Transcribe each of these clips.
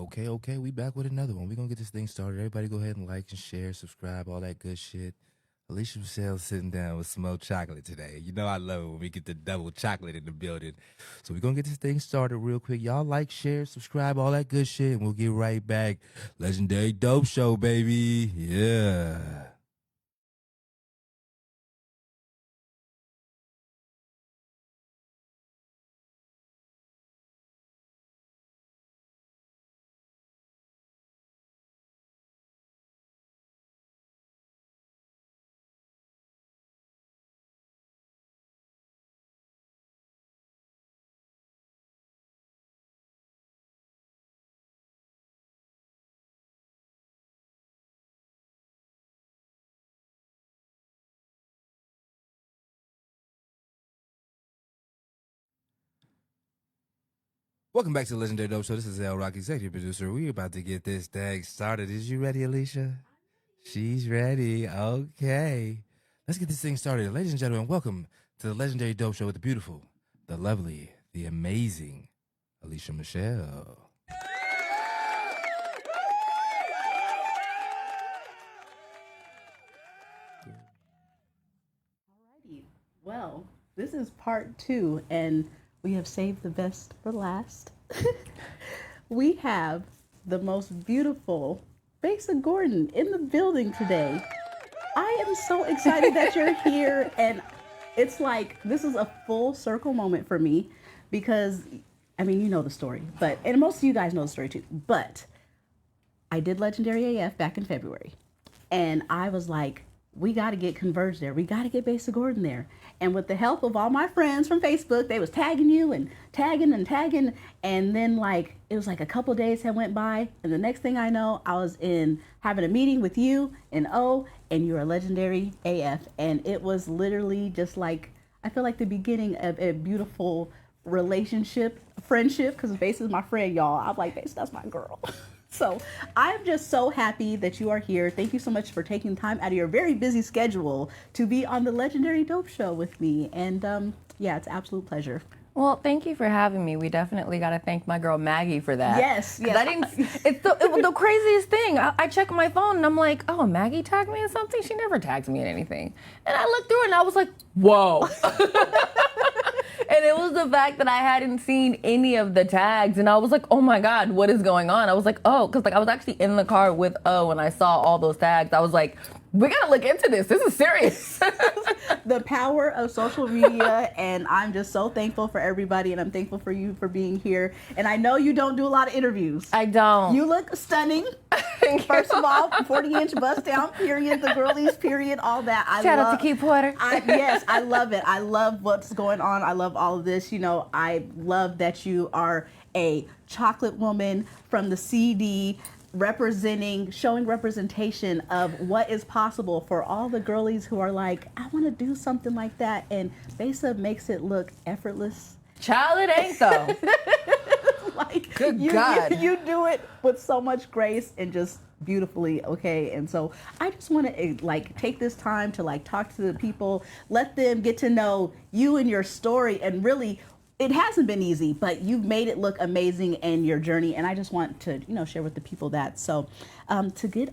Okay, we back with another one. We're gonna get this thing started. Everybody go ahead and like and share, subscribe, all that good shit. Elisha Michelle sitting down with some more chocolate today. You know I love it when we get the double chocolate in the building. So we're gonna get this thing started real quick. Y'all like, share, subscribe, all that good shit, and we'll get right back. Legendary Dope Show, baby. Yeah. Welcome back to the Legendary Dope Show. This is L Rock, executive producer. We're about to get this thing started. Is you ready, Elisha? She's ready. Okay. Let's get this thing started. Ladies and gentlemen, welcome to the Legendary Dope Show with the beautiful, the lovely, the amazing Elisha Michelle. Alrighty. Well, this is part two, and we have saved the best for last. We have the most beautiful Besa Gordon in the building today. I am so excited that you're here, and it's like this is a full circle moment for me because, I mean, you know the story, and most of you guys know the story too, but I did Legendary AF back in February, and I was like, we got to get Converge there. We got to get Besa Gordon there. And with the help of all my friends from Facebook, they was tagging you and tagging and tagging. And then it was like a couple days had went by. And the next thing I know, I was in having a meeting with you and and you're a Legendary AF. And it was literally just like, I feel like the beginning of a beautiful relationship, friendship, because Besa is my friend, y'all. I'm like, Besa, that's my girl. So I'm just so happy that you are here. Thank you so much for taking time out of your very busy schedule to be on the Legendary Dope Show with me. And yeah, it's an absolute pleasure. Well, thank you for having me. We definitely got to thank my girl Maggie for that. Yes. I didn't. It's the craziest thing. I check my phone and I'm like, oh, Maggie tagged me in something. She never tags me in anything. And I looked through it and I was like, whoa. And it was the fact that I hadn't seen any of the tags, and I was like, oh my God, what is going on? I was like, oh, because I was actually in the car with and I saw all those tags. I was like, we gotta look into this. This is serious. The power of social media, and I'm just so thankful for everybody, and I'm thankful for you for being here. And I know you don't do a lot of interviews. I don't. You look stunning. First of all, 40-inch bust down, period, the girlies, period, all that. Shout out to Key Porter. Yes, I love it. I love what's going on. I love all of this. You know, I love that you are a chocolate woman from the CD, showing representation of what is possible for all the girlies who are like, I want to do something like that. And Besa makes it look effortless. Child, it ain't though. Good God. You do it with so much grace and just beautifully, okay? And so I just want to take this time to talk to the people, let them get to know you and your story, and really it hasn't been easy, but you've made it look amazing in your journey, and I just want to, share with the people that. So, to get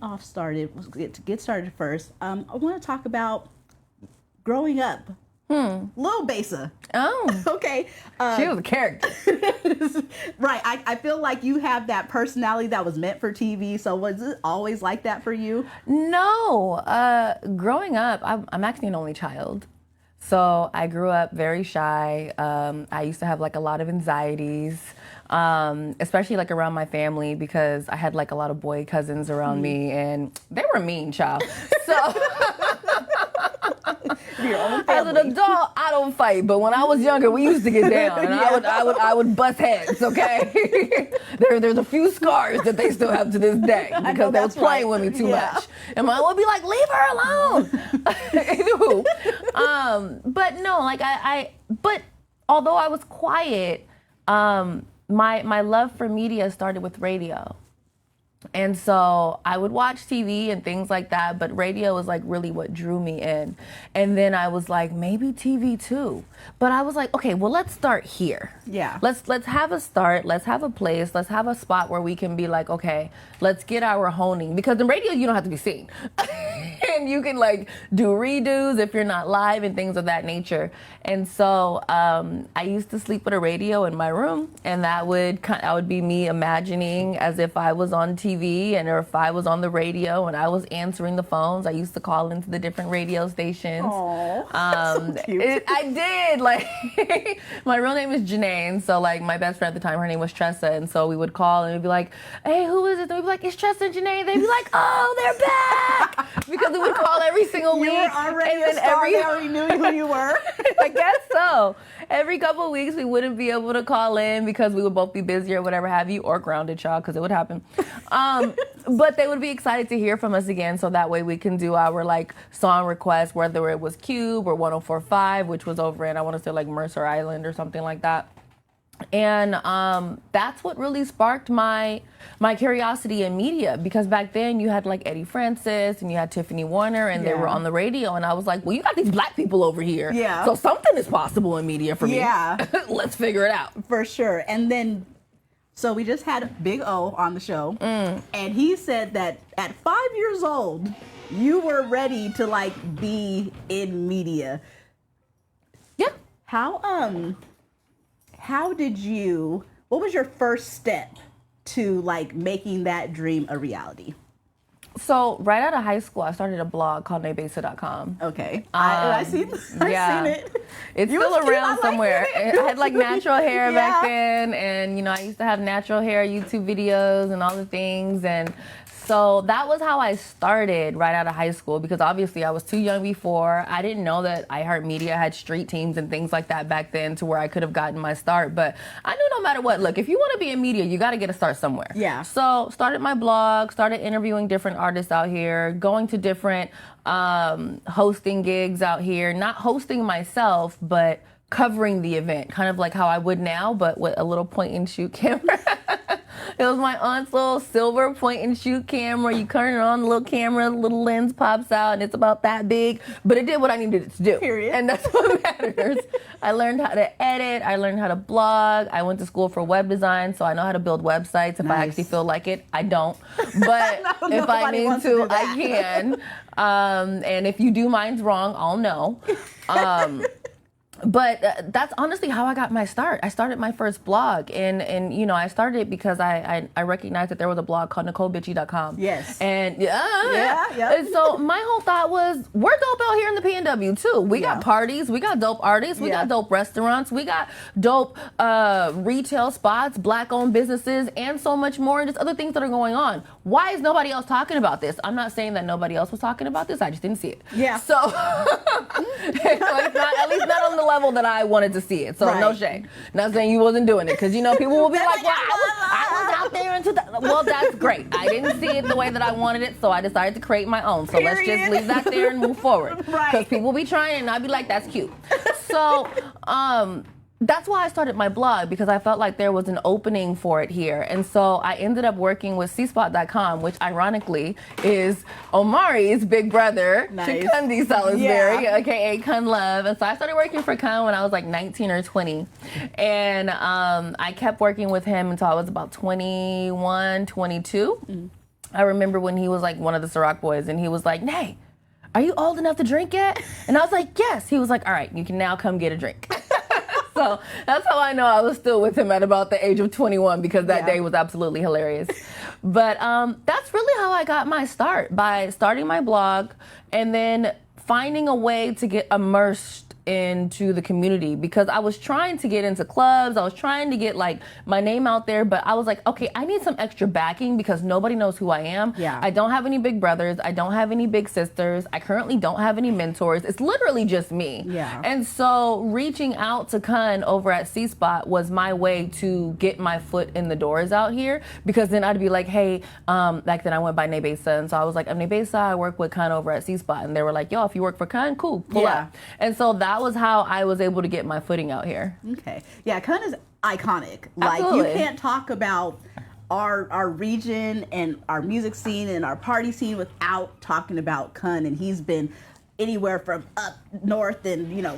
started first, I want to talk about growing up. Little Besa. Oh. Okay. She was a character. Right. I feel like you have that personality that was meant for TV. So was it always like that for you? No. Growing up, I'm actually an only child. So I grew up very shy. I used to have a lot of anxieties, especially around my family, because I had a lot of boy cousins around me, and they were mean, child. So as an adult, I don't fight, but when I was younger, we used to get down, and I would bust heads. Okay, there's a few scars that they still have to this day because they was playing with me too much, and mom would be like, "Leave her alone." Anywho, but no, but although I was quiet, my love for media started with radio. And so I would watch TV and things like that, but radio was like really what drew me in. And then I was like, maybe TV too. But I was like, okay, well, let's start here. Yeah. Let's have a start. Let's have a place. Let's have a spot where we can be like, okay, let's get our honing. Because in radio, you don't have to be seen. And you can like do redos if you're not live and things of that nature. And so I used to sleep with a radio in my room, and that would be me imagining as if I was on TV and or if I was on the radio and I was answering the phones. I used to call into the different radio stations. Aww, so cute. I did. Like, my real name is Janae, so like my best friend at the time, her name was Tressa, and so we would call and we'd be like, hey, who is it? And we'd be like, it's Tressa and Janae. They'd be like, oh, they're back, because we would call every single week. You were already a star. They already knew who you were. I guess so. Every couple of weeks, we wouldn't be able to call in because we would both be busy or whatever have you, or grounded, child, because it would happen. But they would be excited to hear from us again, so that way we can do our like song requests, whether it was Cube or 104.5, which was over in, I want to say like Mercer Island or something like that. And that's what really sparked my curiosity in media, because back then you had like Eddie Francis and you had Tiffany Warner, and they were on the radio, and I was like, well, you got these black people over here, so something is possible in media for me. Let's figure it out. For sure. And then, so we just had Big O on the show, and he said that at 5 years old, you were ready to like be in media. Yeah. How did you, what was your first step to like making that dream a reality? So right out of high school, I started a blog called Besa.com. Okay. I've seen it. It's still around somewhere. I had like natural hair back then, and you know, I used to have natural hair YouTube videos and all the things, and so that was how I started right out of high school, because obviously I was too young before. I didn't know that iHeartMedia had street teams and things like that back then to where I could have gotten my start. But I knew no matter what, look, if you want to be in media, you got to get a start somewhere. Yeah. So started my blog, started interviewing different artists out here, going to different hosting gigs out here, not hosting myself, but covering the event, kind of like how I would now, but with a little point and shoot camera. It was my aunt's little silver point and shoot camera. You turn it on, the little camera, the little lens pops out, and it's about that big. But it did what I needed it to do. Period. And that's what matters. I learned how to edit. I learned how to blog. I went to school for web design, so I know how to build websites. If I actually feel like it, I don't. But if I need to, I can. And if you do mine's wrong, I'll know. But that's honestly how I got my start. I started my first blog, and you know, I started it because I recognized that there was a blog called NicoleBitchy.com. Yes. And yeah. And so my whole thought was, we're dope out here in the PNW too. We got parties, we got dope artists, we got dope restaurants, we got dope retail spots, black-owned businesses, and so much more, and just other things that are going on. Why is nobody else talking about this? I'm not saying that nobody else was talking about this. I just didn't see it. Yeah. So, at least not on the level that I wanted to see it. So no shame. Not saying you wasn't doing it, because you know people will be like, well, I was out there in 2000. Well, that's great. I didn't see it the way that I wanted it, so I decided to create my own. So let's just leave that there and move forward. Because people be trying, and I'd be like, that's cute. So that's why I started my blog, because I felt like there was an opening for it here. And so I ended up working with cspot.com, which ironically is Omari's big brother, Chikundi Salisbury, aka Kun Love. And so I started working for Kun when I was like 19 or 20. And I kept working with him until I was about 21, 22. Mm-hmm. I remember when he was like one of the Ciroc boys, and he was like, Nay, are you old enough to drink yet? And I was like, yes. He was like, all right, you can now come get a drink. So that's how I know I was still with him at about the age of 21, because that day was absolutely hilarious. But that's really how I got my start, by starting my blog and then finding a way to get immersed into the community, because I was trying to get into clubs. I was trying to get like my name out there, but I was like, okay, I need some extra backing, because nobody knows who I am. Yeah. I don't have any big brothers. I don't have any big sisters. I currently don't have any mentors. It's literally just me. Yeah. And so reaching out to Kun over at C Spot was my way to get my foot in the doors out here, because then I'd be like, hey, back then I went by Nebesa, and so I was like, I'm Nebesa, I work with Kun over at C Spot, and they were like, yo, if you work for Kun, cool, pull up. And so that was how I was able to get my footing out here. Okay. Yeah, Kun is iconic. Absolutely. Like, you can't talk about our region and our music scene and our party scene without talking about Kun. And he's been anywhere from up north and, you know,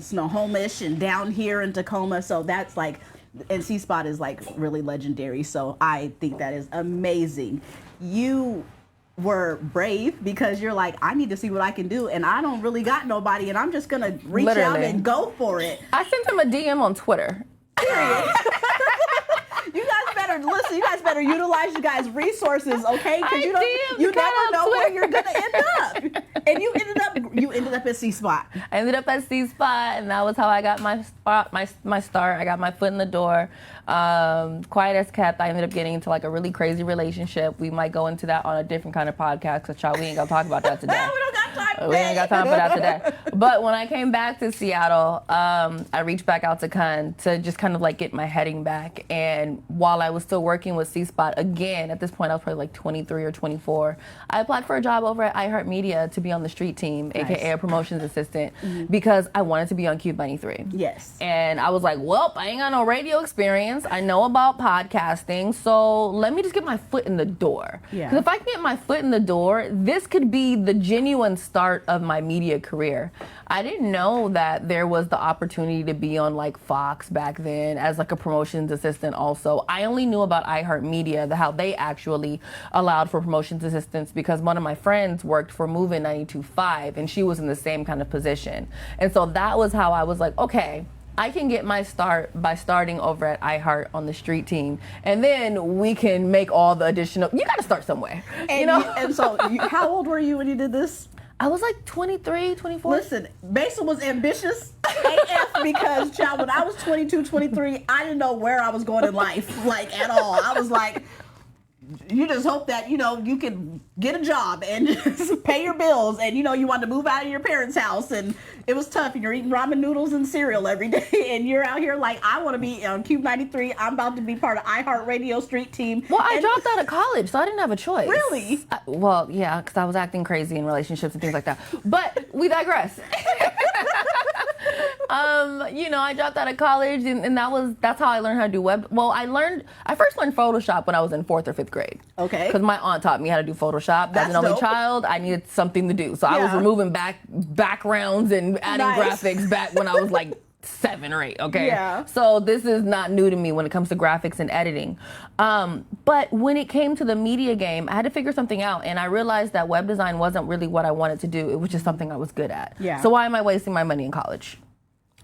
Snohomish and down here in Tacoma. So that's like, and C-Spot is like really legendary. So I think that is amazing. You were brave because you're like, I need to see what I can do, and I don't really got nobody, and I'm just gonna reach out and go for it. I sent him a DM on Twitter. Period. You guys better listen. You guys better utilize you guys' resources, okay? Because you never know where you're gonna end up. And you ended up at C-Spot. I ended up at C-Spot, and that was how I got my spot, my start. I got my foot in the door. Quiet as kept. I ended up getting into like a really crazy relationship. We might go into that on a different kind of podcast, because y'all, we ain't gonna talk about that today. We don't got time. We ain't got time for that today. But when I came back to Seattle, I reached back out to Kun to just kind of like get my heading back. And while I was still working with C-Spot, again, at this point I was probably like 23 or 24, I applied for a job over at iHeartMedia to be on the street team, nice. AKA a promotions assistant, because I wanted to be on Cube 93. Yes. And I was like, well, I ain't got no radio experience. I know about podcasting, so let me just get my foot in the door. Yeah. Because if I can get my foot in the door, this could be the genuine start of my media career. I didn't know that there was the opportunity to be on like Fox back then as like a promotions assistant also. I only knew about iHeartMedia, how they actually allowed for promotions assistants, because one of my friends worked for Movin' 92.5 and she was in the same kind of position. And so that was how I was like, okay, I can get my start by starting over at iHeart on the street team, and then we can make all the additional. You got to start somewhere, and, you know. And so, how old were you when you did this? I was like 23, 24. Listen, Besa was ambitious AF because, child, when I was 22, 23, I didn't know where I was going in life, like at all. I was like, you just hope that, you know, you can get a job and just pay your bills, and, you know, you want to move out of your parents' house, and it was tough, and you're eating ramen noodles and cereal every day, and you're out here like, I want to be on Cube 93. I'm about to be part of iHeartRadio street team. Well, I dropped out of college, so I didn't have a choice. Really? Well, yeah, because I was acting crazy in relationships and things like that. But we digress. You know, I dropped out of college, and that's how I learned how to do web. Well, I first learned Photoshop when I was in 4th or 5th grade. Okay. Because my aunt taught me how to do Photoshop. As an only child, I needed something to do. So I was removing backgrounds and adding graphics back when I was like 7 or 8, okay? Yeah. So this is not new to me when it comes to graphics and editing. But when it came to the media game, I had to figure something out, and I realized that web design wasn't really what I wanted to do. It was just something I was good at. Yeah. So why am I wasting my money in college?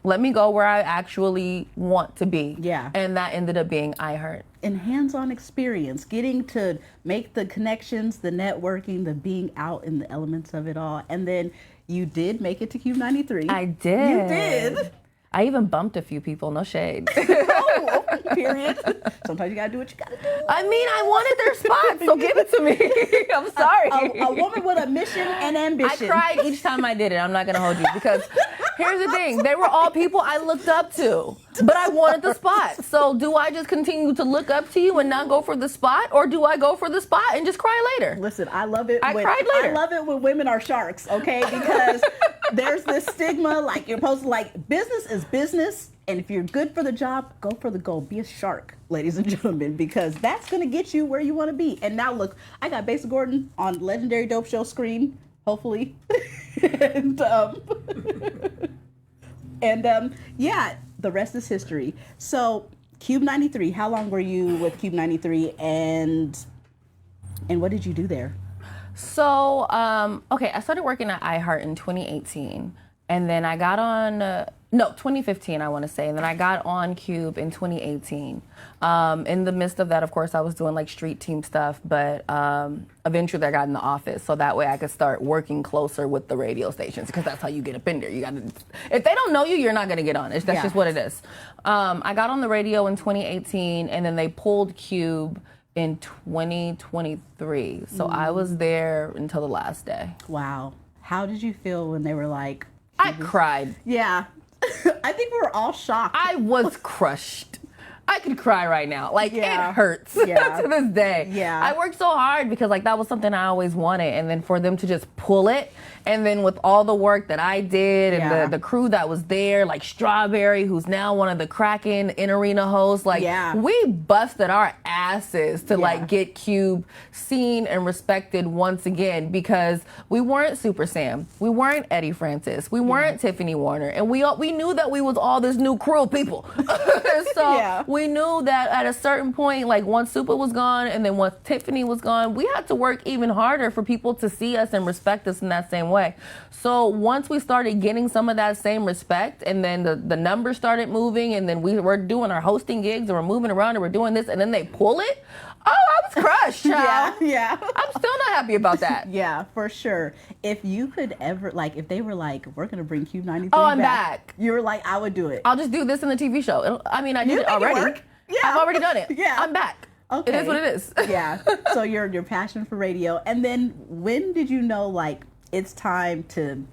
Let me go where I actually want to be. Yeah. And that ended up being iHeart. And hands-on experience, getting to make the connections, the networking, the being out in the elements of it all. And then you did make it to Cube 93. I did. You did. I even bumped a few people, no shade. Oh, period. Sometimes you gotta do what you gotta do. I mean, I wanted their spot, so give it to me. I'm sorry. A woman with a mission and ambition. I cried each time I did it. I'm not gonna hold you, because here's the thing. They were all people I looked up to, but I wanted the spot. So do I just continue to look up to you and not go for the spot, or do I go for the spot and just cry later? Listen, I love it. I cried later. I love it when women are sharks, okay? Because there's this stigma, like you're supposed to, like, business is business, and if you're good for the job, go for the goal. Be a shark, ladies and gentlemen, because that's gonna get you where you want to be. And now look, I got Besa Gordon on Legendary Dope Show Scream, hopefully, and yeah, the rest is history. So Cube 93, how long were you with Cube 93, and what did you do there? So, okay, I started working at iHeart in 2018, and then I got on, 2015, I want to say, and then I got on Cube in 2018. In the midst of that, of course, I was doing like street team stuff, but eventually I got in the office, so that way I could start working closer with the radio stations, because that's how you get up in there. You got to, if they don't know you, you're not going to get on. That's just what it is. I got on the radio in 2018, and then they pulled Cube in 2023. So I was there until the last day. Wow. How did you feel when they were like... I cried. Yeah. I think we were all shocked. I was crushed. I could cry right now. Like, Yeah. it hurts Yeah. to this day. Yeah. I worked so hard because, like, that was something I always wanted. And then for them to just pull it, and then with all the work that I did and Yeah. the crew that was there, like Strawberry, who's now one of the Kraken in-arena hosts, like, we busted our asses to, like, get Cube seen and respected once again, because we weren't Super Sam. We weren't Eddie Francis. We weren't Tiffany Warner. And we knew that we was all this new crew of people. So we knew that at a certain point, like once Super was gone and then once Tiffany was gone, we had to work even harder for people to see us and respect us in that same way. So once we started getting some of that same respect, and then the numbers started moving, and then we were doing our hosting gigs and we're moving around and we're doing this, and then they pull it, oh, I was crushed, child. Yeah. I'm still not happy about that. Yeah, for sure. If you could ever, like, if they were like, we're going to bring Cube 93 Oh, I'm back. you were like, I would do it. I'll just do this in the TV show. I mean, I did it already. Work? Yeah. I've already done it. Yeah. I'm back. Okay. It is what it is. Yeah. So your passion for radio. And then when did you know, like, it's time to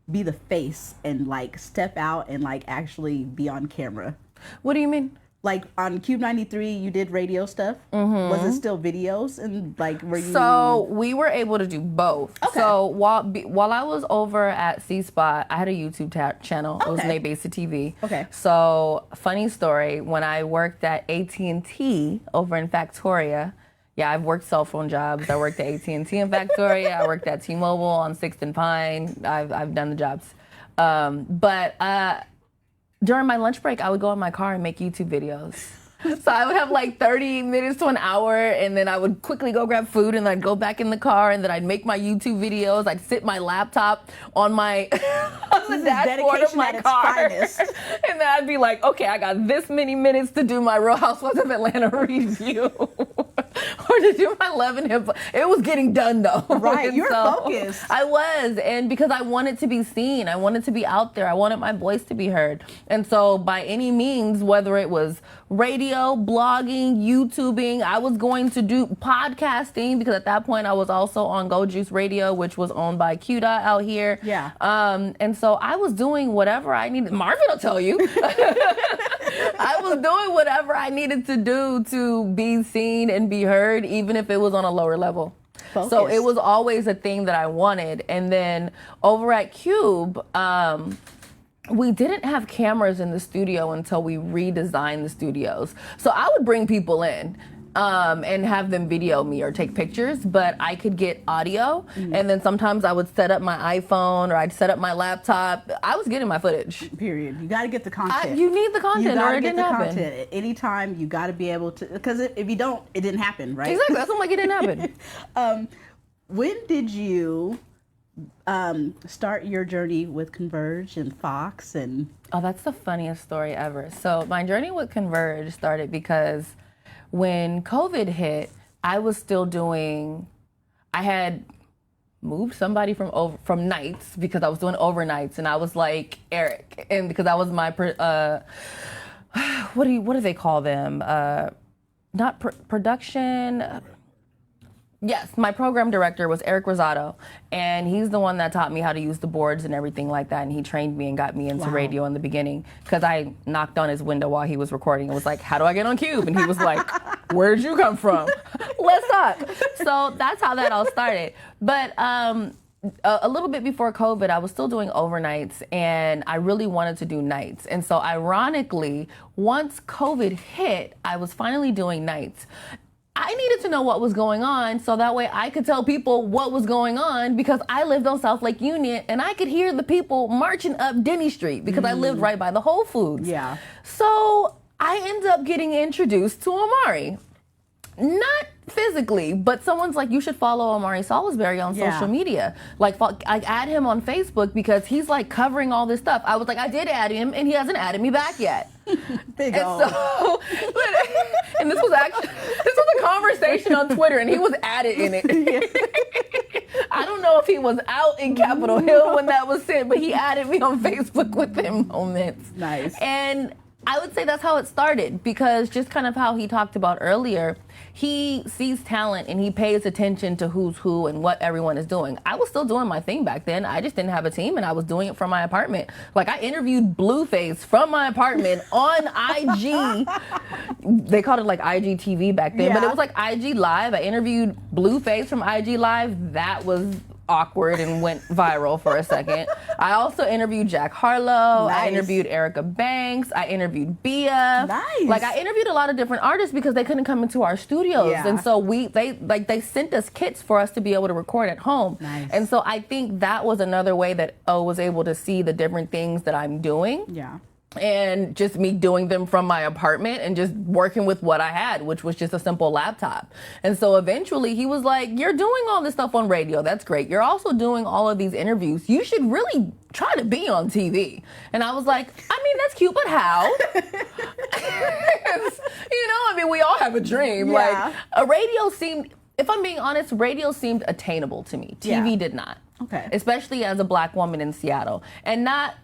be the face and, like, step out and, like, actually be on camera? What do you mean? Like, on Cube 93, you did radio stuff? Mm-hmm. Was it still videos? And, like, were you... So we were able to do both. Okay. So while I was over at C-Spot, I had a YouTube channel. It was named Besa TV. Okay. So funny story, when I worked at AT&T over in Factoria, I've worked cell phone jobs. I worked at AT&T in Factoria. I worked at T-Mobile on 6th and Pine. I've done the jobs. But during my lunch break, I would go in my car and make YouTube videos. So I would have like 30 minutes to an hour, and then I would quickly go grab food, and I'd go back in the car, and then I'd make my YouTube videos. I'd sit my laptop on my on the dashboard of my car, and then I'd be like, okay, I got this many minutes to do my Real Housewives of Atlanta review, or to do my Love and Hip. It was getting done though. Right, you're focused. I was, and because I wanted to be seen, I wanted to be out there, I wanted my voice to be heard, and so by any means, whether it was radio, blogging, YouTubing, I was going to do podcasting, because at that point I was also on Go Juice Radio, which was owned by QDOT out here. Yeah. And so I was doing whatever I needed. Marvin will tell you. I was doing whatever I needed to do to be seen and be heard, even if it was on a lower level. Focus. So it was always a thing that I wanted. And then over at Cube, we didn't have cameras in the studio until we redesigned the studios. So I would bring people in and have them video me or take pictures, but I could get audio. And then sometimes I would set up my iPhone, or I'd set up my laptop. I was getting my footage. Period. You got to get the content. You need the content, or it didn't happen. Content. Anytime, you got to be able to, because if you don't, it didn't happen, right? Exactly. That's like it didn't happen. When did you start your journey with Converge and Fox? And oh, that's the funniest story ever. So my journey with Converge started because when COVID hit, I was still doing, I had moved somebody from nights, because I was doing overnights, and I was like, Eric, and because I was my, what do they call them? Not production. Yes, my program director was Eric Rosado, and he's the one that taught me how to use the boards and everything like that, and he trained me and got me into radio in the beginning, because I knocked on his window while he was recording and was like, how do I get on Cube? And he was like, where'd you come from? Let's talk. So that's how that all started. But a little bit before COVID, I was still doing overnights, and I really wanted to do nights. And so ironically, once COVID hit, I was finally doing nights. I needed to know what was going on, so that way I could tell people what was going on, because I lived on South Lake Union, and I could hear the people marching up Denny Street, because I lived right by the Whole Foods. Yeah. So I ended up getting introduced to Amari. Not physically, but someone's like, you should follow Amari Salisbury on social media. Like, I add him on Facebook, because he's like covering all this stuff. I was like, I did add him, and he hasn't added me back yet. Big and so, and this was a conversation on Twitter, and he was added in it. I don't know if he was out in Capitol Hill when that was sent, but he added me on Facebook within moments. Nice. And I would say that's how it started, because just kind of how he talked about earlier, he sees talent and he pays attention to who's who and what everyone is doing. I was still doing my thing back then. I just didn't have a team, and I was doing it from my apartment. Like, I interviewed Blueface from my apartment on IG. They called it like IGTV back then, but it was like IG Live. I interviewed Blueface from IG Live. That was awkward and went viral for a second. I also interviewed Jack Harlow. Nice. I interviewed Erica Banks. I interviewed Bia. Nice. Like, I interviewed a lot of different artists because they couldn't come into our studios. Yeah. And so they sent us kits for us to be able to record at home. Nice. And so I think that was another way that O was able to see the different things that I'm doing. Yeah. And just me doing them from my apartment and just working with what I had, which was just a simple laptop. And so eventually he was like, you're doing all this stuff on radio. That's great. You're also doing all of these interviews. You should really try to be on TV. And I was like, I mean, that's cute, but how? We all have a dream. Yeah. Like, a radio seemed, if I'm being honest, radio seemed attainable to me. TV did not. Okay. Especially as a black woman in Seattle. And not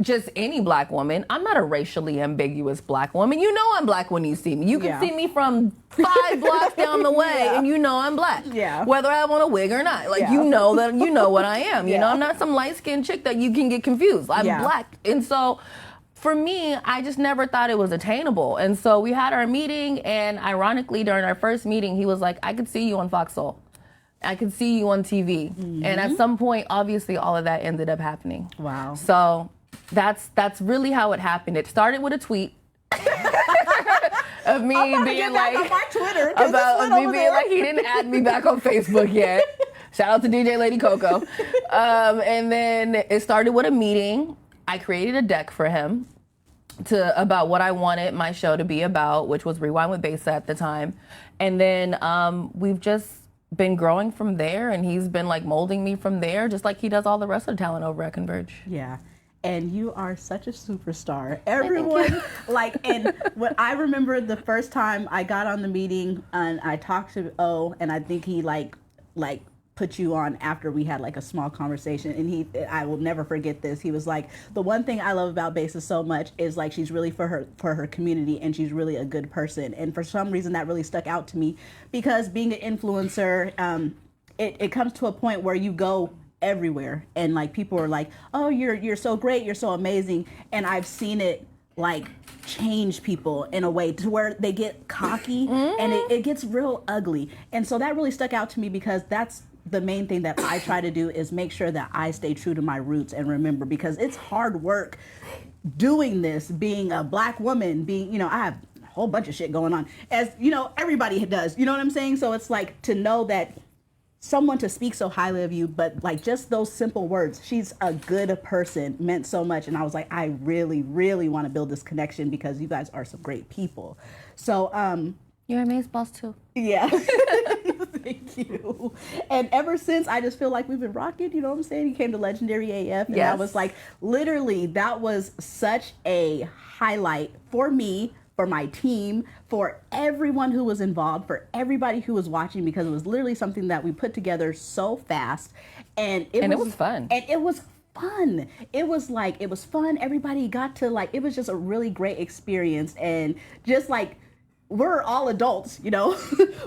just any black woman. I'm not a racially ambiguous black woman. You know I'm black when you see me. You can see me from 5 blocks down the way and you know I'm black. Yeah. Whether I want a wig or not. Like, you know what I am. You know, I'm not some light-skinned chick that you can get confused. I'm black. And so for me, I just never thought it was attainable. And so we had our meeting, and ironically during our first meeting, he was like, I could see you on Fox Soul. I could see you on TV. And at some point, obviously, all of that ended up happening. Wow. So that's really how it happened. It started with a tweet of me being like, on my Twitter, about me being like, he didn't add me back on Facebook yet. Shout out to DJ Lady Coco. And then it started with a meeting. I created a deck for him about what I wanted my show to be about, which was Rewind with Besa at the time. And then we've just been growing from there, and he's been like molding me from there, just like he does all the rest of the talent over at Converge. Yeah. And you are such a superstar. Everyone, and what I remember the first time I got on the meeting and I talked to O, and I think he like put you on after we had like a small conversation, and I will never forget this. He was like, the one thing I love about Besa so much is like she's really for her community, and she's really a good person. And for some reason that really stuck out to me, because being an influencer, it comes to a point where you go everywhere and like people are like, oh, you're so great, you're so amazing. And I've seen it like change people in a way to where they get cocky and it gets real ugly. And so that really stuck out to me, because that's the main thing that I try to do, is make sure that I stay true to my roots and remember, because it's hard work doing this, being a black woman, I have a whole bunch of shit going on, as everybody does, you know what I'm saying? So it's like, to know that someone to speak so highly of you, but like just those simple words, she's a good person, meant so much. And I was like, I really, really want to build this connection, because you guys are some great people. So, you're amazing boss too. Yeah. Thank you. And ever since, I just feel like we've been rocking, you know what I'm saying? You came to Legendary AF, and I was like, literally, that was such a highlight for me, for my team, for everyone who was involved, for everybody who was watching, because it was literally something that we put together so fast. And it was fun. And it was fun. It was fun. Everybody got to it was just a really great experience. And just like, we're all adults,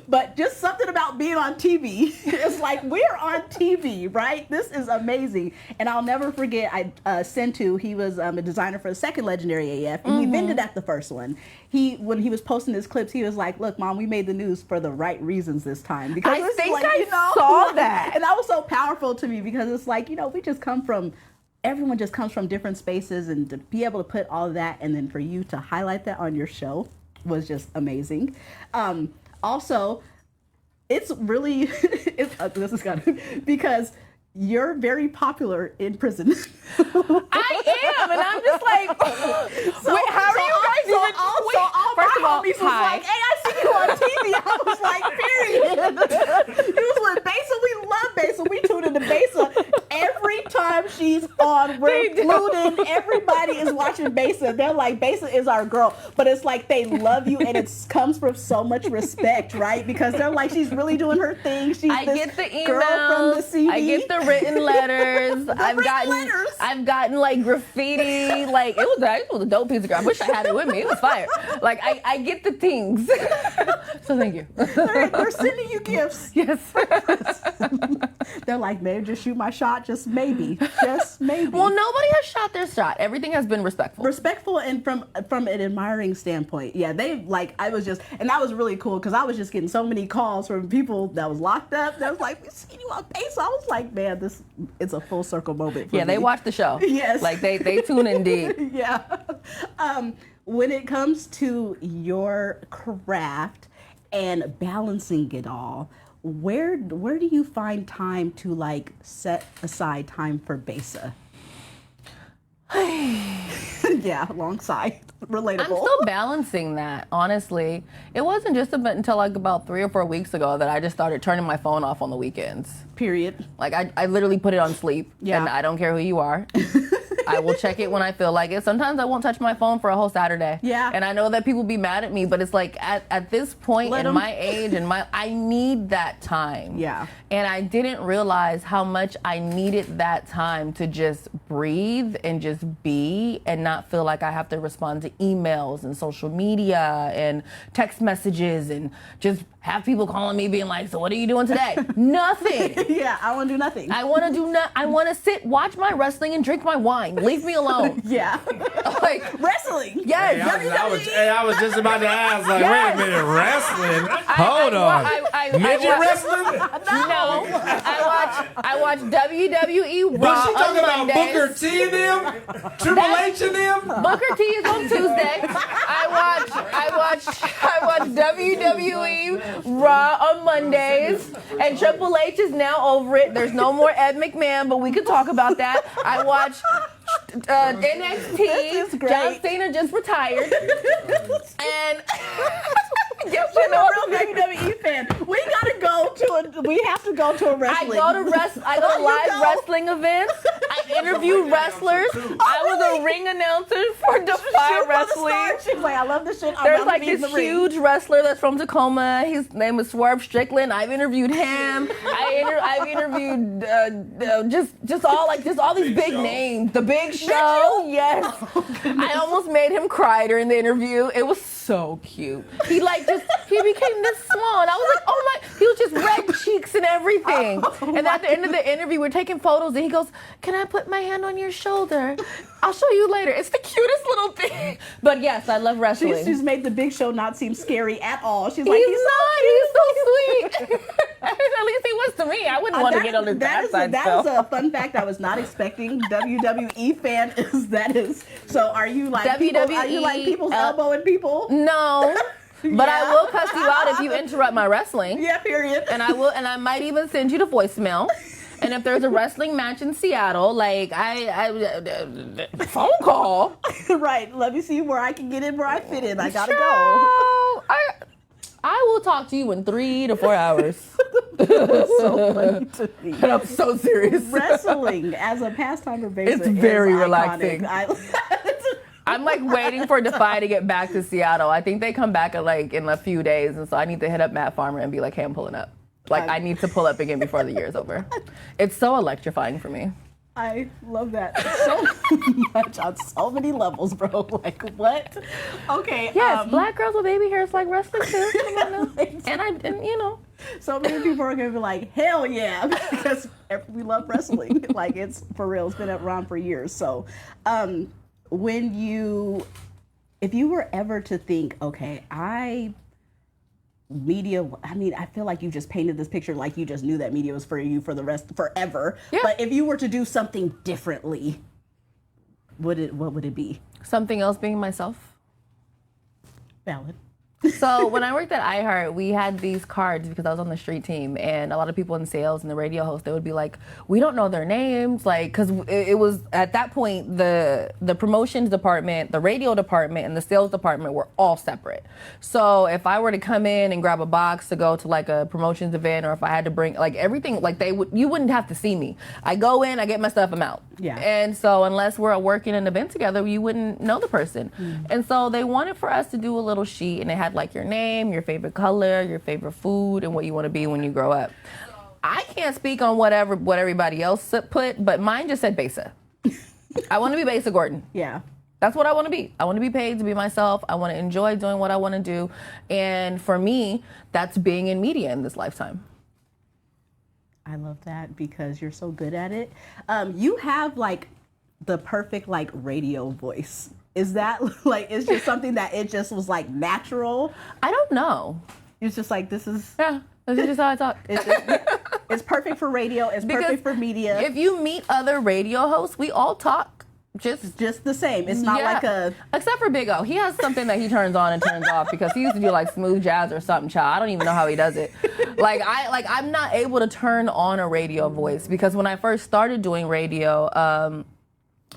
but just something about being on TV. It's like, we're on TV, right? This is amazing. And I'll never forget, Sentu, he was a designer for the second Legendary AF, and he vended at the first one. When he was posting his clips, he was like, look, Mom, we made the news for the right reasons this time. Because I think I saw that. And that was so powerful to me, because it's like, we just everyone just comes from different spaces, and to be able to put all of that, and then for you to highlight that on your show was just amazing. Also, it's really, this is kind of, because you're very popular in prison. I am, and I'm just like, wait, how are you guys even? First of all, was like, hey, I see you on TV. I was like, period. It was with Besa. We love Besa. We tune into Besa every time time she's on, we're glued in. Everybody is watching Besa. They're like, Besa is our girl. But it's like they love you, and it comes from so much respect, right? Because they're like, she's really doing her thing. She's I this get the emails. girl from the CD. I get the written letters. I've gotten like graffiti. Like it was a dope piece of graffiti. I wish I had it with me. It was fire. Like I get the things. So thank you. They're sending you gifts. Yes. They're like, maybe just shoot my shot, just maybe. Just maybe. Well, nobody has shot their shot. Everything has been respectful. Respectful, and from an admiring standpoint. Yeah, they like, I was just, and that was really cool because I was just getting so many calls from people that was locked up. That was like, we seen you on Besa. I was like, man, it's a full circle moment for me. They watch the show. Yes. Like they tune in deep. Yeah. When it comes to your craft and balancing it all, where do you find time to like set aside time for Besa? Yeah, long sigh. Relatable. I'm still balancing that, honestly. It wasn't just until like about 3 or 4 weeks ago that I just started turning my phone off on the weekends. Period. Like I literally put it on sleep. Yeah. And I don't care who you are. I will check it when I feel like it. Sometimes I won't touch my phone for a whole Saturday. Yeah. And I know that people be mad at me, but it's like at this point in my age and I need that time. Yeah. And I didn't realize how much I needed that time to just breathe and just be and not feel like I have to respond to emails and social media and text messages and just have people calling me being like, so what are you doing today? Nothing. Yeah, I want to do nothing. I want to do I want to sit, watch my wrestling and drink my wine. Leave me alone. Yeah. Like wrestling. yes. I was just about to ask, like, Yes. wait a minute, wrestling? Hold on. Midget wrestling? No. I watch WWE Raw But she talking on about Mondays. Booker T and them? Triple H and them? Booker T is on Tuesday. I watch WWE Raw on Mondays, and Triple H is now over it. There's no more Ed McMahon, but we could talk about that. I watch NXT. John Cena just retired, and yes, She's a real WWE fan. We have to go to a wrestling. I go to live wrestling events. I interview wrestlers. I was a ring announcer for Defy Wrestling. She's like, I love this shit. There's like this huge wrestler that's from Tacoma. His name is Swerve Strickland. I've interviewed him. I've interviewed just all these big names. The Big Show. Yes. I almost made him cry during the interview. It was so cute. He became this small, and I was like, oh my. He was just red cheeks and everything. And at the end of the interview, we're taking photos, and he goes, "Can I put my hand on your shoulder? I'll show you later." It's the cutest little thing. But yes, I love wrestling. She's made the Big Show not seem scary at all. She's He's like, he's so sweet. At least he was to me. I wouldn't want to get on his bad side. That is a fun fact I was not expecting. WWE fan is. So are you like WWE, are you like people's elbowing people? No. But Yeah. I will cuss you out if you interrupt my wrestling. Yeah, period. And I might even send you the voicemail. And if there's a wrestling match in Seattle, like I phone call. Right. Let me see where I can get in, where I fit in. I gotta go. I will talk to you in 3 to 4 hours. So funny to me. And I'm so serious. Wrestling as a pastime for Besa It's very is relaxing. iconic. I'm like waiting for Defy to get back to Seattle. I think they come back in a few days, and so I need to hit up Matt Farmer and be like, "Hey, I'm pulling up." Like I need to pull up again before the year's over. It's so electrifying for me. I love that so much on so many levels, bro. Like what? Okay. Yes, black girls with baby hair is like wrestling too. Come on now. And you know. So many people are gonna be like, hell yeah, because we love wrestling. Like it's for real. It's been around for years. So, if you were ever to think, okay, media, I mean, I feel like you just painted this picture like you just knew that media was for you for the rest forever. Yeah. But if you were to do something differently, what would it be? Something else being myself. Valid. So when I worked at iHeart, we had these cards because I was on the street team, and a lot of people in sales and the radio host, they would be like, we don't know their names, like, because it was at that point the promotions department, the radio department, and the sales department were all separate. So if I were to come in and grab a box to go to like a promotions event, or if I had to bring like everything, like you wouldn't have to see me. I go in, I get my stuff, I'm out. Yeah. And so unless we're working an event together, you wouldn't know the person. And so they wanted for us to do a little sheet, and it had like your name, your favorite color, your favorite food, and what you want to be when you grow up. I can't speak on what everybody else put, but mine just said Besa. I want to be Besa Gordon. Yeah. That's what I want to be. I want to be paid to be myself. I want to enjoy doing what I want to do. And for me, that's being in media in this lifetime. I love that because you're so good at it. You have like the perfect like radio voice. Is that like, it's just something that it just was like natural? I don't know. It's just like, this is... Yeah, this is just how I talk. It's perfect for radio. It's perfect for media. If you meet other radio hosts, we all talk just the same. It's not like a... Except for Big O. He has something that he turns on and turns off because he used to do like smooth jazz or something, child. I don't even know how he does it. I'm not able to turn on a radio voice because when I first started doing radio,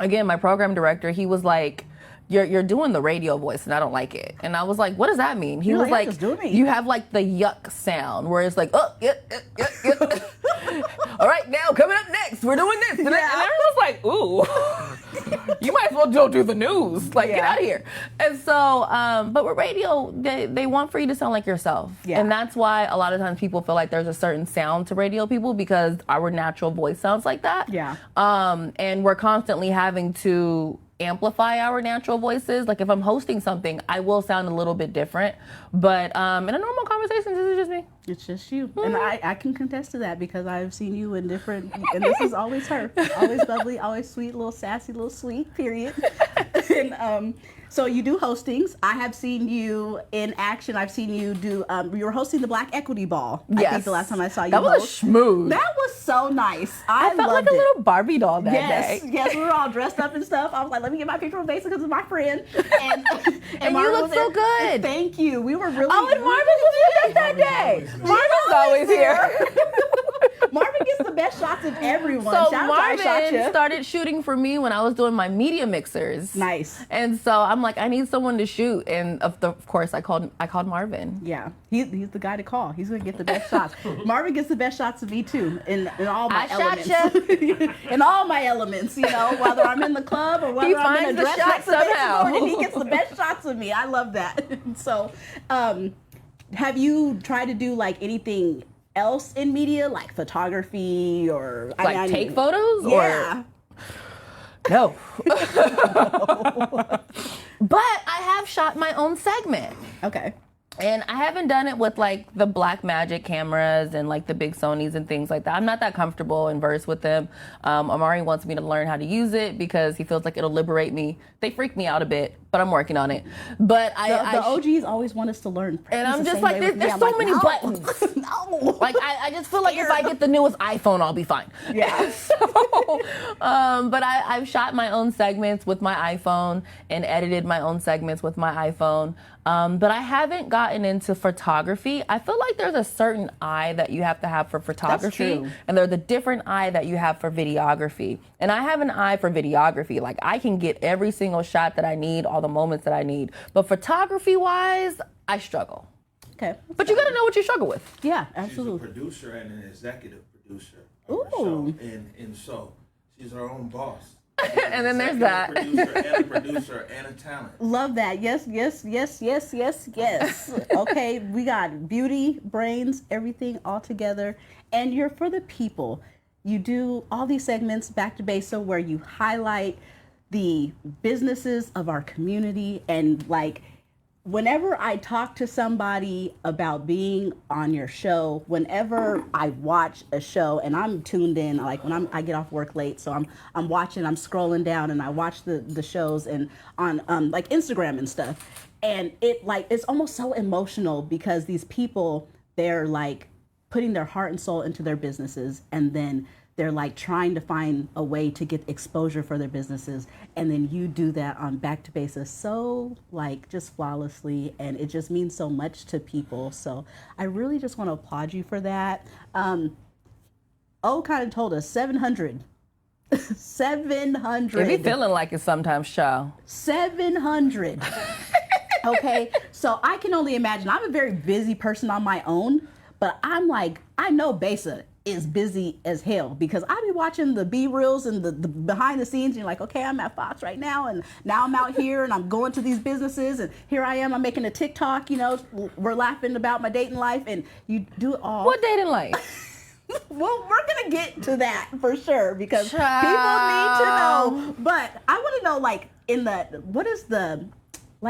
again, my program director, he was like, You're doing the radio voice and I don't like it. And I was like, what does that mean? He was like, you have like the yuck sound where it's like, oh, yeah. All right, now coming up next, we're doing this. And everyone's like, ooh, you might as well go do the news. Like, get out of here. And so, but with radio, they want for you to sound like yourself. Yeah. And that's why a lot of times people feel like there's a certain sound to radio people because our natural voice sounds like that. Yeah. And we're constantly having to amplify our natural voices. Like if I'm hosting something, I will sound a little bit different. But in a normal conversation, this is just me. It's just you. And I can contest to that because I've seen you in different, and this is always her. Always bubbly, always sweet, little sassy, little sweet, period. And so you do hostings. I have seen you in action. I've seen you do, you were hosting the Black Equity Ball. Yes. I think the last time I saw you That was smooth. That was so nice. I felt like a little Barbie doll that day. Yes, we were all dressed up and stuff. I was like, let me get my picture with Besa because it's my friend. And you look so good. Thank you. We were really... Oh, and Marvin was with us that day. Marvin's always here. Marvin gets the best shots of everyone. So Marvin started shooting for me when I was doing my media mixers. Nice. And so I'm like, I need someone to shoot. And of course, I called Marvin. Yeah, he's the guy to call. He's gonna get the best shots. Marvin gets the best shots of me too, in all my elements. In all my elements, you know, whether I'm in the club or whether I'm in a dress next to Besa Gordon, he gets the best shots of me. I love that. So, have you tried to do like anything else in media, like photography or like take photos? Yeah. No. But I have shot my own segment. Okay. And I haven't done it with like the Black Magic cameras and like the big Sonys and things like that. I'm not that comfortable and versed with them. Amari wants me to learn how to use it because he feels like it'll liberate me. They freak me out a bit, but I'm working on it. But the OGs always want us to learn. And I'm just like, there's so many buttons. No. Like I just feel like if I get the newest iPhone, I'll be fine. Yeah. But I've shot my own segments with my iPhone and edited my own segments with my iPhone. But I haven't gotten into photography. I feel like there's a certain eye that you have to have for photography. And there's a different eye that you have for videography. And I have an eye for videography. Like I can get every single shot that I need, all the moments that I need. But photography-wise, I struggle. Okay. But you got to know what you struggle with. Yeah, absolutely. She's a producer and an executive producer of the show. And so she's her own boss. And then there's that. A producer and a talent. Love that. Yes. Okay, we got beauty, brains, everything all together. And you're for the people. You do all these segments back to Besa where you highlight the businesses of our community. And like, whenever I talk to somebody about being on your show, whenever I watch a show and I'm tuned in, like when I get off work late, so I'm watching, I'm scrolling down and I watch the shows and on like Instagram and stuff. And it's almost so emotional because these people, they're like putting their heart and soul into their businesses and then they're like trying to find a way to get exposure for their businesses, and then you do that on Back to Basics so like just flawlessly, and it just means so much to people. So I really just want to applaud you for that. O kind of told us 700. 700. It be feeling like it sometimes, child. 700. Okay, so I can only imagine. I'm a very busy person on my own, but I'm like, I know Besa is busy as hell because I be watching the B-reels and the behind the scenes, and you're like, okay, I'm at Fox right now, and now I'm out here and I'm going to these businesses, and here I am, I'm making a TikTok, you know, we're laughing about my dating life, and you do it all. What dating life? Well, we're gonna get to that for sure because Child. people need to know. But I want to know, like,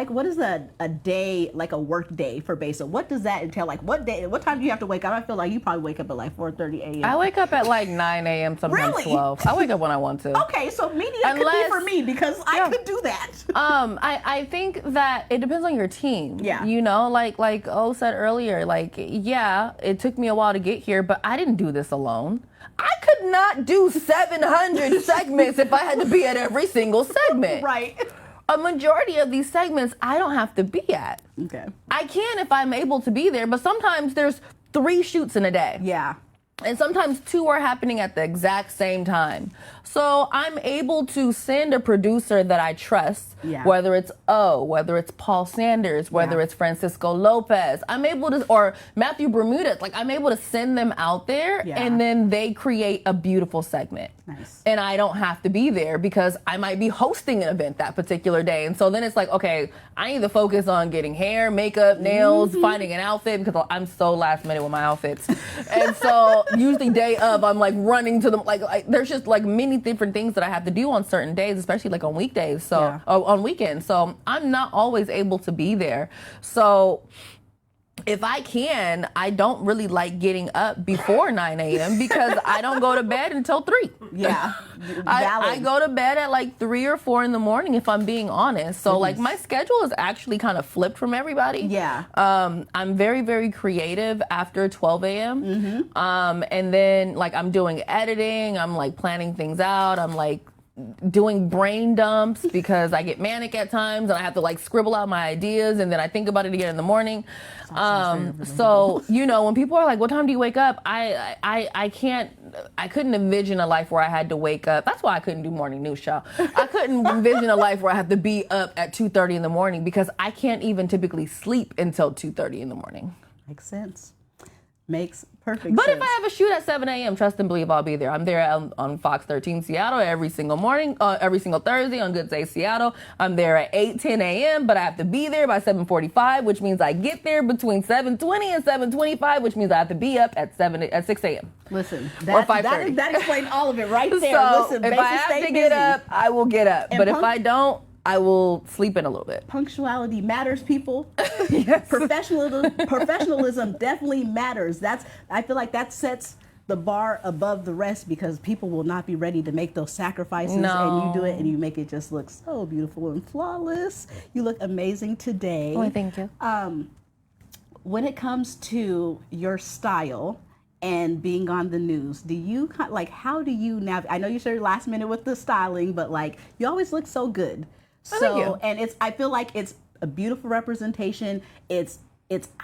what is a day, like a work day for Besa? What does that entail? Like, what time do you have to wake up? I feel like you probably wake up at like 4:30 a.m. I wake up at like 9 a.m. sometimes Really? 12. I wake up when I want to. Okay, so media could be for me because I could do that. I think that it depends on your team. Yeah. You know, like O said earlier, like, yeah, it took me a while to get here, but I didn't do this alone. I could not do 700 segments if I had to be at every single segment. Right. A majority of these segments I don't have to be at. Okay. I can if I'm able to be there, but sometimes there's 3 shoots in a day. Yeah. And sometimes 2 are happening at the exact same time. So I'm able to send a producer that I trust, whether it's O, whether it's Paul Sanders, whether it's Francisco Lopez. I'm able to, or Matthew Bermudez, like I'm able to send them out there and then they create a beautiful segment. Nice. And I don't have to be there because I might be hosting an event that particular day. And so then it's like, okay, I need to focus on getting hair, makeup, nails, finding an outfit because I'm so last minute with my outfits. And so usually day of, I'm like running to them. Like there's just like many different things that I have to do on certain days, especially like on weekdays. So on weekends. So I'm not always able to be there. So if I can, I don't really like getting up before 9 a.m. because I don't go to bed until 3. Yeah. I go to bed at like 3 or 4 in the morning if I'm being honest. So like my schedule is actually kind of flipped from everybody. Yeah. I'm very, very creative after 12 a.m. And then like I'm doing editing, I'm like planning things out, I'm like doing brain dumps because I get manic at times and I have to like scribble out my ideas and then I think about it again in the morning. So, you know, when people are like, what time do you wake up? I couldn't envision a life where I had to wake up. That's why I couldn't do morning news show. I couldn't envision a life where I have to be up at 2:30 in the morning because I can't even typically sleep until 2:30 in the morning. Makes sense. Makes perfect But sense. if I have a shoot at 7 a.m., trust and believe I'll be there. I'm there on Fox 13 Seattle every single morning, every single Thursday on Good Day Seattle. I'm there at 8:10 a.m., but I have to be there by 7:45, which means I get there between 7:20 and 7:25, which means I have to be up at 6 a.m. Listen, or 5:30. that explains all of it right there. So Listen, if Besa, I have stay to get busy. up, I will get up. And But if I don't, I will sleep in a little bit. Punctuality matters, people. Yes. Professionalism definitely matters. I feel like that sets the bar above the rest because people will not be ready to make those sacrifices, and you do it and you make it just look so beautiful and flawless. You look amazing today. Oh, thank you. When it comes to your style and being on the news, how do you navigate? I know you shared last minute with the styling, but like you always look so good. Oh, thank you. And I feel like it's a beautiful representation. It's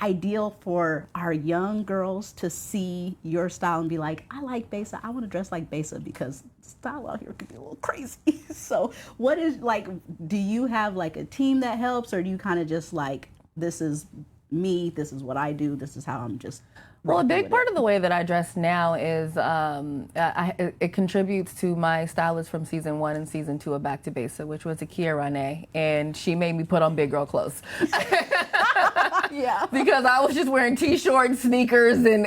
ideal for our young girls to see your style and be like, I like Besa. I want to dress like Besa because style out here can be a little crazy. So what is like, do you have like a team that helps, or do you kind of just like, this is me, this is what I do, this is how I'm just. Well, a big part of the way that I dress now is it contributes to my stylist from season 1 and season 2 of Back to Besa, which was Akia Rane, and she made me put on big girl clothes. Yeah. Because I was just wearing t-shirts, sneakers, and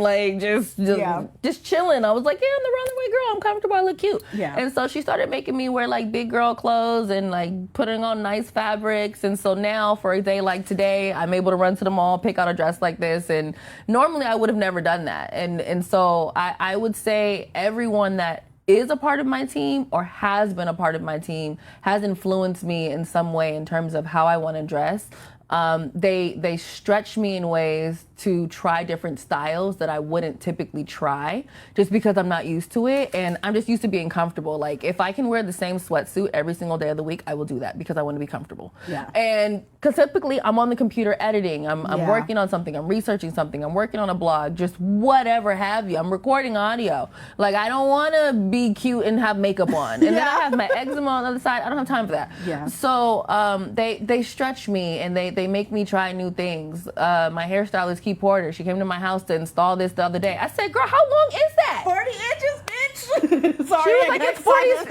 like just chilling. I was like, yeah, I'm the runaway girl. I'm comfortable. I look cute. Yeah. And so she started making me wear like big girl clothes and like putting on nice fabrics. And so now for a day like today, I'm able to run to the mall, pick out a dress like this. And normally I would have never done that. And so I would say everyone that is a part of my team or has been a part of my team has influenced me in some way in terms of how I want to dress. They stretch me in ways to try different styles that I wouldn't typically try just because I'm not used to it. And I'm just used to being comfortable. Like if I can wear the same sweatsuit every single day of the week, I will do that because I want to be comfortable. Yeah. And because typically I'm on the computer editing, I'm working on something, I'm researching something, I'm working on a blog, just whatever have you. I'm recording audio. Like I don't want to be cute and have makeup on. And then I have my eczema on the other side. I don't have time for that. Yeah. So they stretch me and they make me try new things. My hairstylist, Key Porter, she came to my house to install this the other day. I said, girl, how long is that? 40 inches, bitch. Sorry. She was like, it's 40 inches.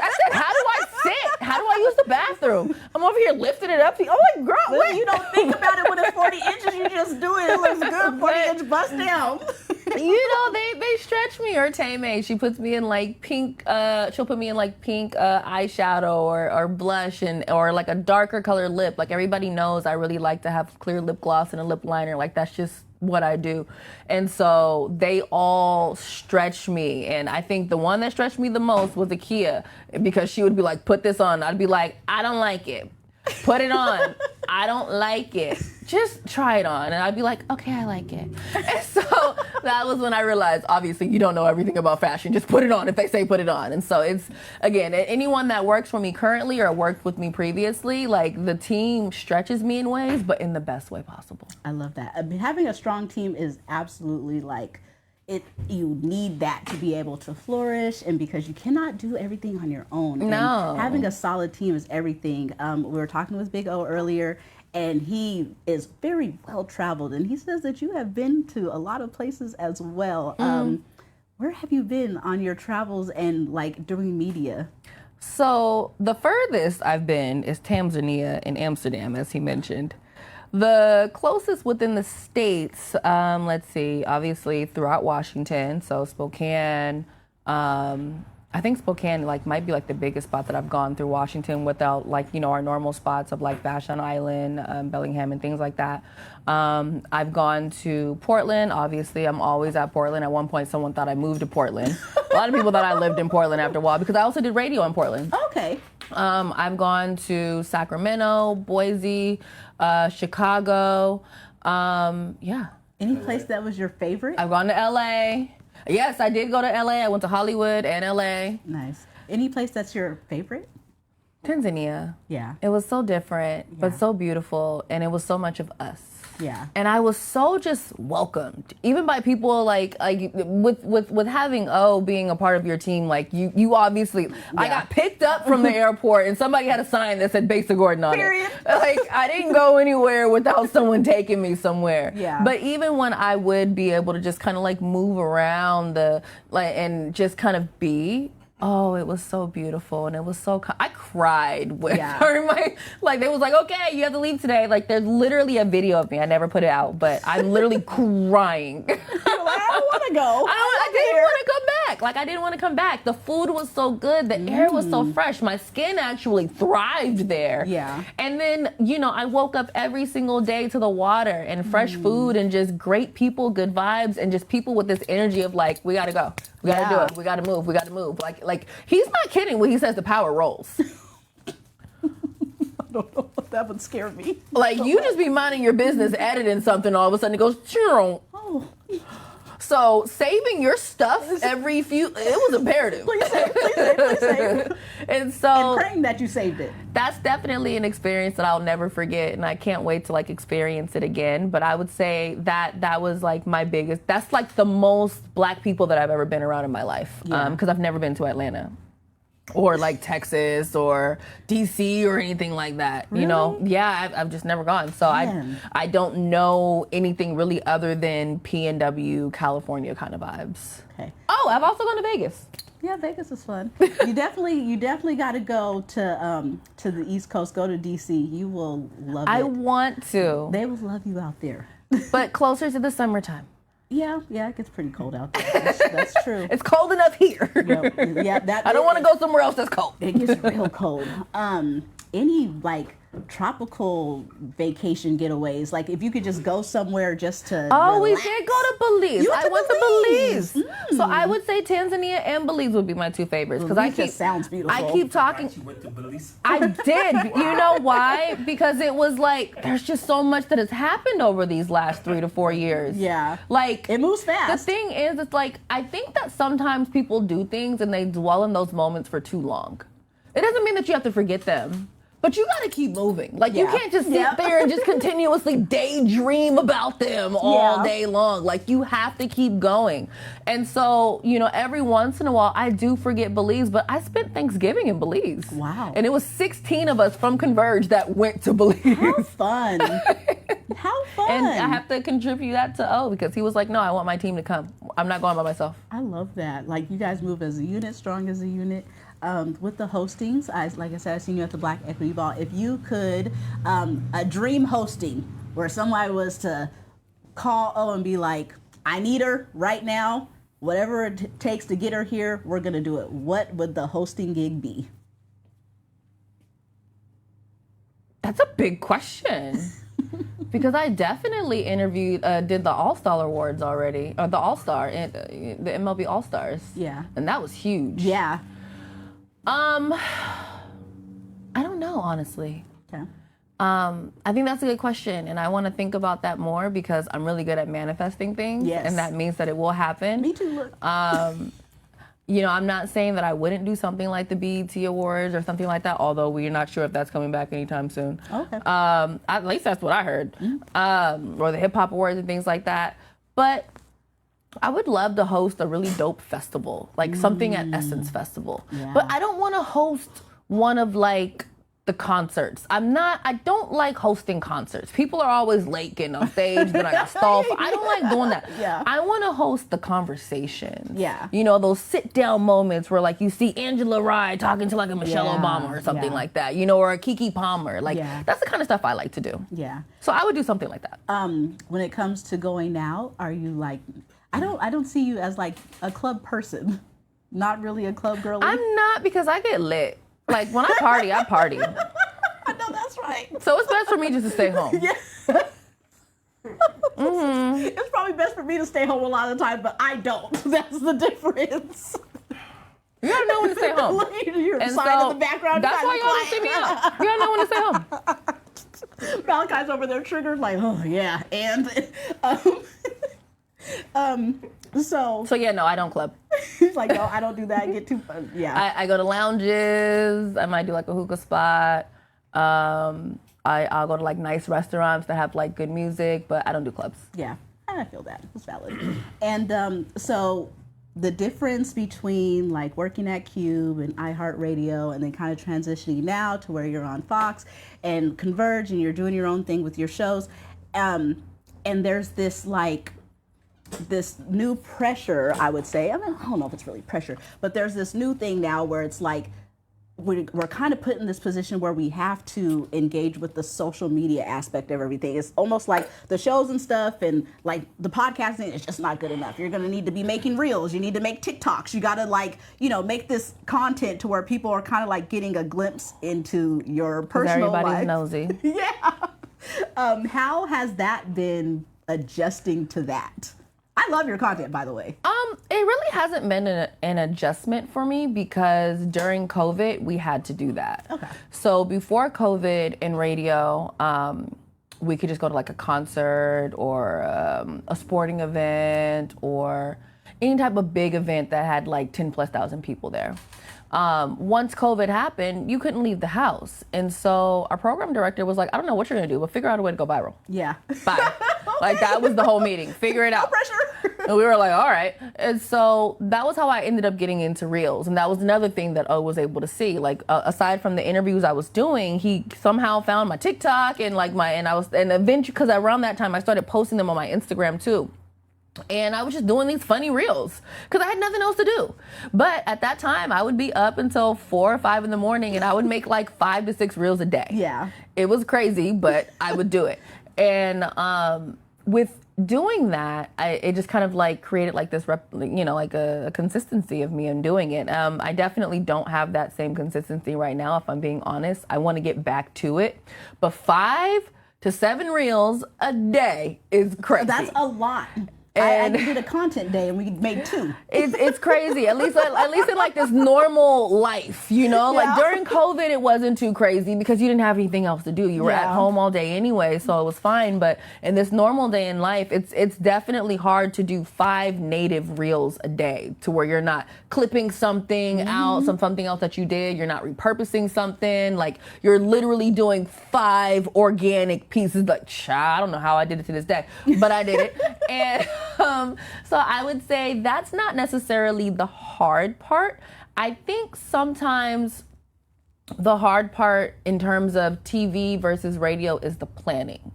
I said, how do I sit? How do I use the bathroom? I'm over here lifting it up. Oh, my girl, Well, wait. you don't think about it when it's 40 inches. You just do it. It looks good. 40-inch bust down. You know, they stretch me. Or Tame, she puts me in like pink, she'll put me in like pink eyeshadow or blush or like a darker colored lip. Like everybody knows I really like to have clear lip gloss and a lip liner. Like that's just what I do. And so they all stretch me. And I think the one that stretched me the most was Akia, because she would be like, put this on. I'd be like, I don't like it. Put it on. I don't like it. Just try it on. And I'd be like, okay, I like it. And so that was when I realized, obviously, you don't know everything about fashion. Just put it on if they say put it on. And so it's, again, anyone that works for me currently or worked with me previously, like the team stretches me in ways, but in the best way possible. I love that. I mean, having a strong team is absolutely like, you need that to be able to flourish, and because you cannot do everything on your own. No. And having a solid team is everything. We were talking with Big O earlier, and he is very well traveled, and he says that you have been to a lot of places as well. Where have you been on your travels and like doing media? So the furthest I've been is Tanzania in Amsterdam, as he mentioned. The closest within the states, let's see, obviously throughout Washington, so Spokane. I think Spokane might be like the biggest spot that I've gone through Washington without our normal spots of like Vashon Island, Bellingham and things like that. I've gone to Portland. Obviously, I'm always at Portland. At one point, someone thought I moved to Portland. A lot of people thought I lived in Portland after a while because I also did radio in Portland. Okay. I've gone to Sacramento, Boise, Chicago. Any place that was your favorite? I've gone to LA. Yes, I did go to LA. I went to Hollywood and LA. Nice. Any place that's your favorite? Tanzania. Yeah. It was so different, but Yeah. so beautiful, and it was so much of us. Yeah. And I was so just welcomed, even by people like with having being a part of your team. Like you obviously, I got picked up from the airport and somebody had a sign that said Besa Gordon on Period. it. Like I didn't go anywhere without someone taking me somewhere. Yeah. But even when I would be able to just kind of like move around and just kind of be. Oh, it was so beautiful, and it was so. I cried with her. They was like, okay, you have to leave today. Like, there's literally a video of me. I never put it out, but I'm literally crying. You're like, I don't want to go. I didn't want to come back. Like, I didn't want to come back. The food was so good. The air was so fresh. My skin actually thrived there. Yeah. And then, I woke up every single day to the water and fresh food and just great people, good vibes, and just people with this energy of like, we got to go. We got to do it. We got to move. We got to move. Like he's not kidding when he says the power rolls. I don't know. That would scare me. Like you just be minding your business, editing something, all of a sudden it goes, churro. Oh. So saving your stuff it was imperative. Please save. And so And praying that you saved it. that's definitely an experience that I'll never forget, and I can't wait to like experience it again. But I would say that was like my biggest. That's like the most Black people that I've ever been around in my life. Yeah. Because I've never been to Atlanta or like Texas or DC or anything like that. Really? I've just never gone. So Man. I don't know anything really other than PNW California kind of vibes. Okay. Oh, I've also gone to Vegas. Yeah, Vegas is fun. You definitely got to go to the East Coast. Go to DC. You will love it. I want to, They will love you out there. but closer to the summertime. Yeah, it gets pretty cold out there. That's true. It's cold enough here. Yeah, I don't want to go somewhere else that's cold. It gets real cold. any like tropical vacation getaways? Like if you could just go somewhere just to We relax. did go to Belize. You went to I went Belize. to Belize. So I would say Tanzania and Belize would be my two favorites because Belize just sounds beautiful. I keep talking. You went to Belize? I did. You know why? Because it was like there's just so much that has happened over these last 3 to 4 years. Yeah. Like It moves the fast. thing is, it's like I think that sometimes people do things and they dwell in those moments for too long. It doesn't mean that you have to forget them. But you gotta keep moving. Like you Yeah. can't just sit there and just continuously daydream about them all day long. Like you have to keep going. And so, you know, every once in a while I do forget Belize, but I spent Thanksgiving in Belize. Wow. And it was 16 of us from Converge that went to Belize. How fun. How fun. And I have to contribute that to O because he was like, no, I want my team to come. I'm not going by myself. I love that. Like you guys move as a unit, strong as a unit. With the hostings, like I said, I seen you at the Black Equity Ball. If you could, a dream hosting where somebody was to call O and be like, I need her right now. Whatever it takes to get her here, we're going to do it. What would the hosting gig be? That's a big question. Because I definitely did the All-Star Awards already, or the All-Star, the MLB All-Stars. Yeah. And that was huge. Yeah. I don't know, honestly. Okay. I think that's a good question, and I want to think about that more because I'm really good at manifesting things, Yes. and that means that it will happen. Me too. Look. You know, I'm not saying that I wouldn't do something like the BET Awards or something like that, although we're not sure if that's coming back anytime soon. Okay. At least that's what I heard. Or the Hip Hop Awards and things like that. But I would love to host a really dope festival, like something at Essence Festival. Yeah. But I don't want to host one of like the concerts. I don't like hosting concerts. People are always late getting on stage, then I got stall. I don't like doing that. Yeah. I want to host the conversations. Yeah. You know, those sit down moments where like you see Angela Rye talking to like a Michelle Yeah, Obama or something yeah. like that, you know, or a Keke Palmer. Like Yeah. that's the kind of stuff I like to do. Yeah. So I would do something like that. When it comes to going out, are you like, I don't see you as like a club person. Not really a club girly. I'm not because I get lit. Like when I party, I party. I know that's right. So it's best for me just to stay home. Yeah. It's probably best for me to stay home a lot of the time, but I don't. That's the difference. You gotta know when to stay home. You're And sign so in the background. that's why y'all don't see me out. You gotta know when to stay home. Malachi's over there triggered, like, oh yeah, and so So yeah, no, I don't club. he's like, no, I don't do that. I get too fun. Yeah. I go to lounges. I might do like a hookah spot. I'll go to like nice restaurants that have like good music, but I don't do clubs. Yeah, I feel that. It's valid. And so the difference between like working at Cube and iHeartRadio and then kind of transitioning now to where you're on Fox and Converge and you're doing your own thing with your shows. And there's this like, this new pressure, I would say. I mean, I don't know if it's really pressure, but there's this new thing now where it's like, we're kind of put in this position where we have to engage with the social media aspect of everything. It's almost like the shows and stuff and like the podcasting is just not good enough. You're going to need to be making reels. You need to make TikToks. You got to like, you know, make this content to where people are kind of like getting a glimpse into your personal life. Everybody's nosy. Yeah. How has that been adjusting to that? I love your content, by the way. It really hasn't been an adjustment for me because during COVID, we had to do that. Okay. So before COVID in radio, we could just go to like a concert or a sporting event or any type of big event that had like 10,000+ people there. Once COVID happened, you couldn't leave the house. And so our program director was like, I don't know what you're gonna do, but figure out a way to go viral. Yeah. Bye. Like that was the whole meeting. Figure it out. Pressure. And we were like, all right. And so that was how I ended up getting into Reels. And that was another thing that O was able to see. Like aside from the interviews I was doing, he somehow found my TikTok and like and eventually, because around that time I started posting them on my Instagram too. And I was just doing these funny reels because I had nothing else to do. But at that time, I would be up until 4 or 5 in the morning and I would make like 5 to 6 reels a day. Yeah. It was crazy, but I would do it. And with doing that, it just kind of like created like this, like a consistency of me in doing it. I definitely don't have that same consistency right now, if I'm being honest. I want to get back to it. But 5 to 7 reels a day is crazy. That's a lot. I did a content day and we made 2. It's crazy. At least in like this normal life, you know. Yeah. Like during COVID, it wasn't too crazy because you didn't have anything else to do. You were at home all day anyway, so it was fine. But in this normal day in life, it's definitely hard to do 5 native reels a day, to where you're not clipping something out, something else that you did. You're not repurposing something. Like you're literally doing 5 organic pieces. Like, I don't know how I did it to this day, but I did it. And so I would say that's not necessarily the hard part. I think sometimes the hard part in terms of TV versus radio is the planning.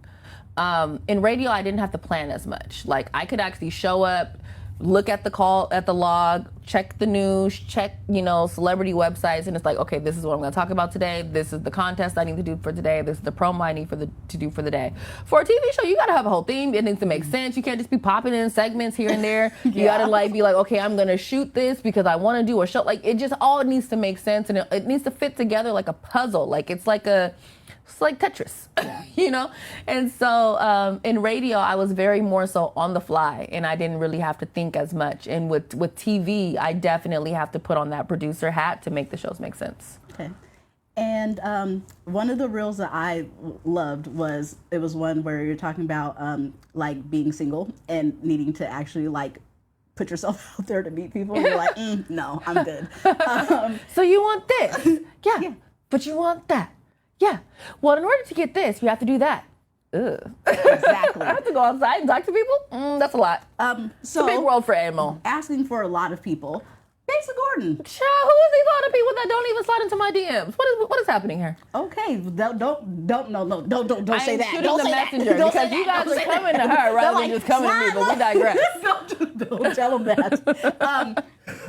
In radio, I didn't have to plan as much. Like I could actually show up, look at the log, check the news, check, celebrity websites, and it's like, okay, this is what I'm going to talk about today. This is the contest I need to do for today. This is the promo I need to do for the day. For a TV show, you got to have a whole theme. It needs to make sense. You can't just be popping in segments here and there. You got to be like, okay, I'm going to shoot this because I want to do a show. Like it just all needs to make sense, and it needs to fit together like a puzzle. Like it's like Tetris, And so in radio, I was very more so on the fly, and I didn't really have to think as much. And with TV, I definitely have to put on that producer hat to make the shows make sense. Okay. And one of the reels that I loved was one where you're talking about like being single and needing to actually like put yourself out there to meet people. And you're like, no, I'm good. So you want this? Yeah. But you want that? Yeah. Well, in order to get this, you have to do that. Ugh. Exactly. I have to go outside and talk to people? That's a lot. So it's a big world for Amo. Asking for a lot of people. Besa Gordon. Child, who is these other people that don't even slide into my DMs? What is happening here? Okay, don't say that. Shooting Don't the say messenger that. because you guys are coming to her rather than just coming to me, but we digress. Don't tell them that.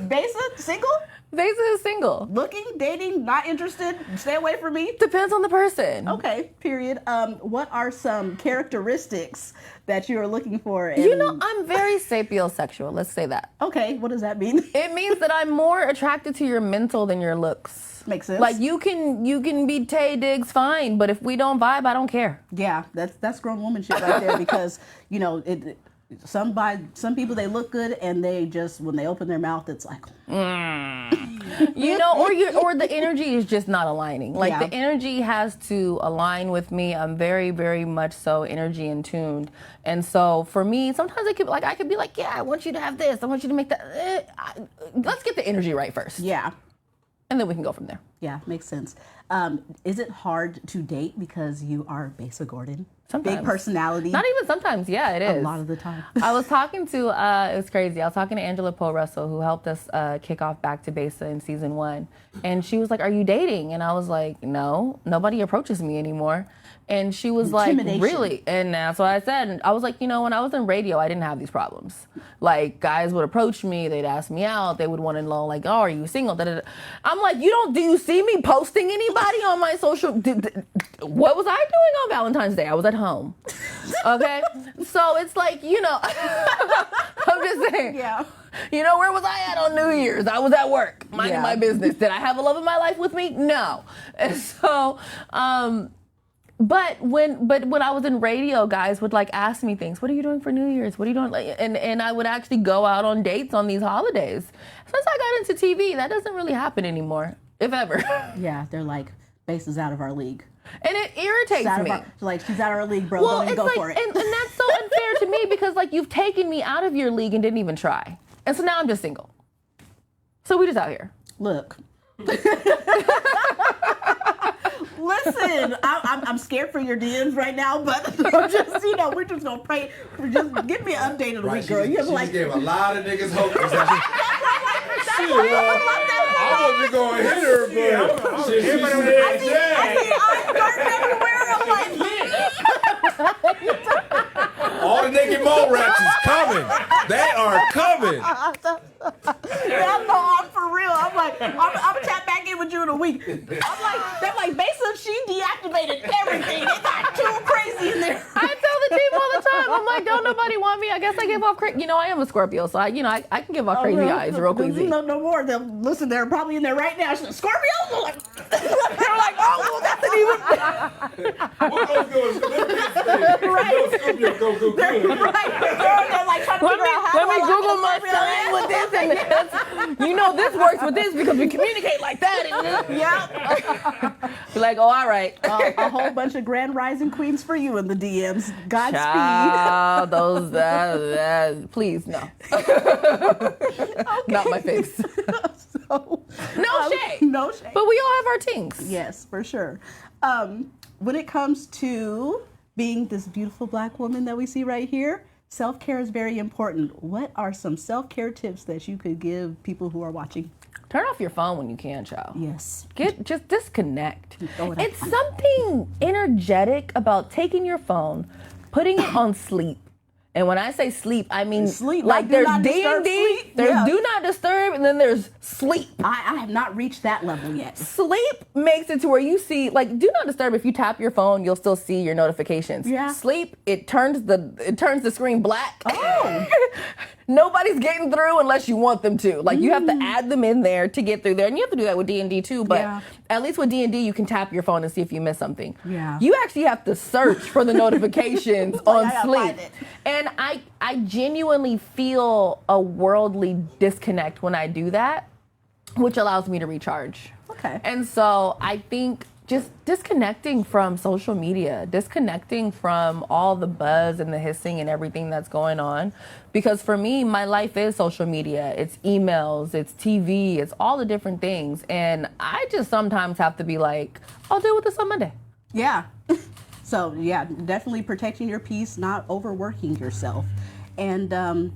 Besa, single? Besa is single. Looking, dating, not interested, stay away from me? Depends on the person. Okay, period. What are some characteristics that you are looking for? I'm very sapiosexual. Let's say that. Okay, what does that mean? It means that I'm more attracted to your mental than your looks. Makes sense. Like you can be Tay Diggs fine, but if we don't vibe, I don't care. Yeah, that's grown woman shit right there because some people, they look good and they just, when they open their mouth, it's like, or the energy is just not aligning. Like the energy has to align with me. I'm very, very much so energy in tuned. And so for me, sometimes I could be like, yeah, I want you to have this. I want you to make that. Let's get the energy right first. Yeah. And then we can go from there. Yeah, makes sense. Is it hard to date because you are Besa Gordon? Sometimes. Big personality. Not even sometimes. Yeah, it is. A lot of the time. I was talking to, it was crazy. I was talking to Angela Poe Russell, who helped us kick off Back to Besa in season 1. And she was like, are you dating? And I was like, no, nobody approaches me anymore. And she was like, really? And that's what I said. And I was like, when I was in radio, I didn't have these problems. Like, guys would approach me, they'd ask me out, they would want to know, like, oh, are you single? Da-da-da. I'm like, do you see me posting anybody on my social? What was I doing on Valentine's Day? I was at home. Okay? So it's like, I'm just saying. Yeah. Where was I at on New Year's? I was at work, minding my business. Did I have a love of my life with me? No. And so, But when I was in radio, guys would like ask me things. What are you doing for New Year's? What are you doing? And I would actually go out on dates on these holidays. Since I got into TV, that doesn't really happen anymore, if ever. Yeah, they're like, Besa's out of our league. And it irritates me. She's out of our league, bro. Don't even go for it. And that's so unfair to me because like you've taken me out of your league and didn't even try. And so now I'm just single. So we just out here. Look. Listen, I'm scared for your DMs right now, but just we're just gonna pray. Just give me an update of the week, girl. You have she gave a lot of niggas hope. I wasn't going to hit her, but I see eyes darting everywhere. I'm like, all the naked mole rats is coming. They are coming. Yeah, no, I'm for real. I'm like, I'm gonna tap back in with you in a week. I'm like, Besa, she deactivated everything. It got too crazy in there. I tell the team all the time. I'm like, don't nobody want me. I guess I give off crazy. You know, I am a Scorpio, so I can give off crazy eyes real quickly. No more. Listen, they're probably in there right now. Scorpio. They're like, oh, well, that's an even. What goes good? Right. Go good. Right. They're like trying to figure out how Let me to Google my sign with this and this. You know, this works with this because we communicate like that. Yeah. Be like, oh, all right. A whole bunch of Grand Rising Queens for you in the DMs. Godspeed. Child, those, please, no. Not my face. So, No shade. No shade. But we all have our things. Yes, for sure. When it comes to being this beautiful Black woman that we see right here, self-care is very important. What are some self-care tips that you could give people who are watching? Turn off your phone when you can, child. Yes. Just disconnect. Oh, It's something energetic about taking your phone, putting it on sleep. And when I say sleep, I mean Sleep, like like do there's not disturb D&D, sleep? there's Yeah. do not disturb, and then there's sleep. I have not reached that level yet. Sleep makes it to where you see, like, do not disturb. If you tap your phone, you'll still see your notifications. Yeah. Sleep, it turns the screen black. Oh. Nobody's getting through unless you want them to. Like, you have to add them in there to get through there, and you have to do that with D&D too. But Yeah. at least with D&D, you can tap your phone and see if you miss something. Yeah. You actually have to search for the notifications on I gotta sleep. find it. And I genuinely feel a worldly disconnect when I do that, which allows me to recharge. Okay. And so I think just disconnecting from social media, disconnecting from all the buzz and the hissing and everything that's going on. Because for me, my life is social media. It's emails, it's TV, it's all the different things. And I just sometimes have to be like, I'll deal with this on Monday. Yeah. So, yeah, definitely protecting your peace, not overworking yourself. And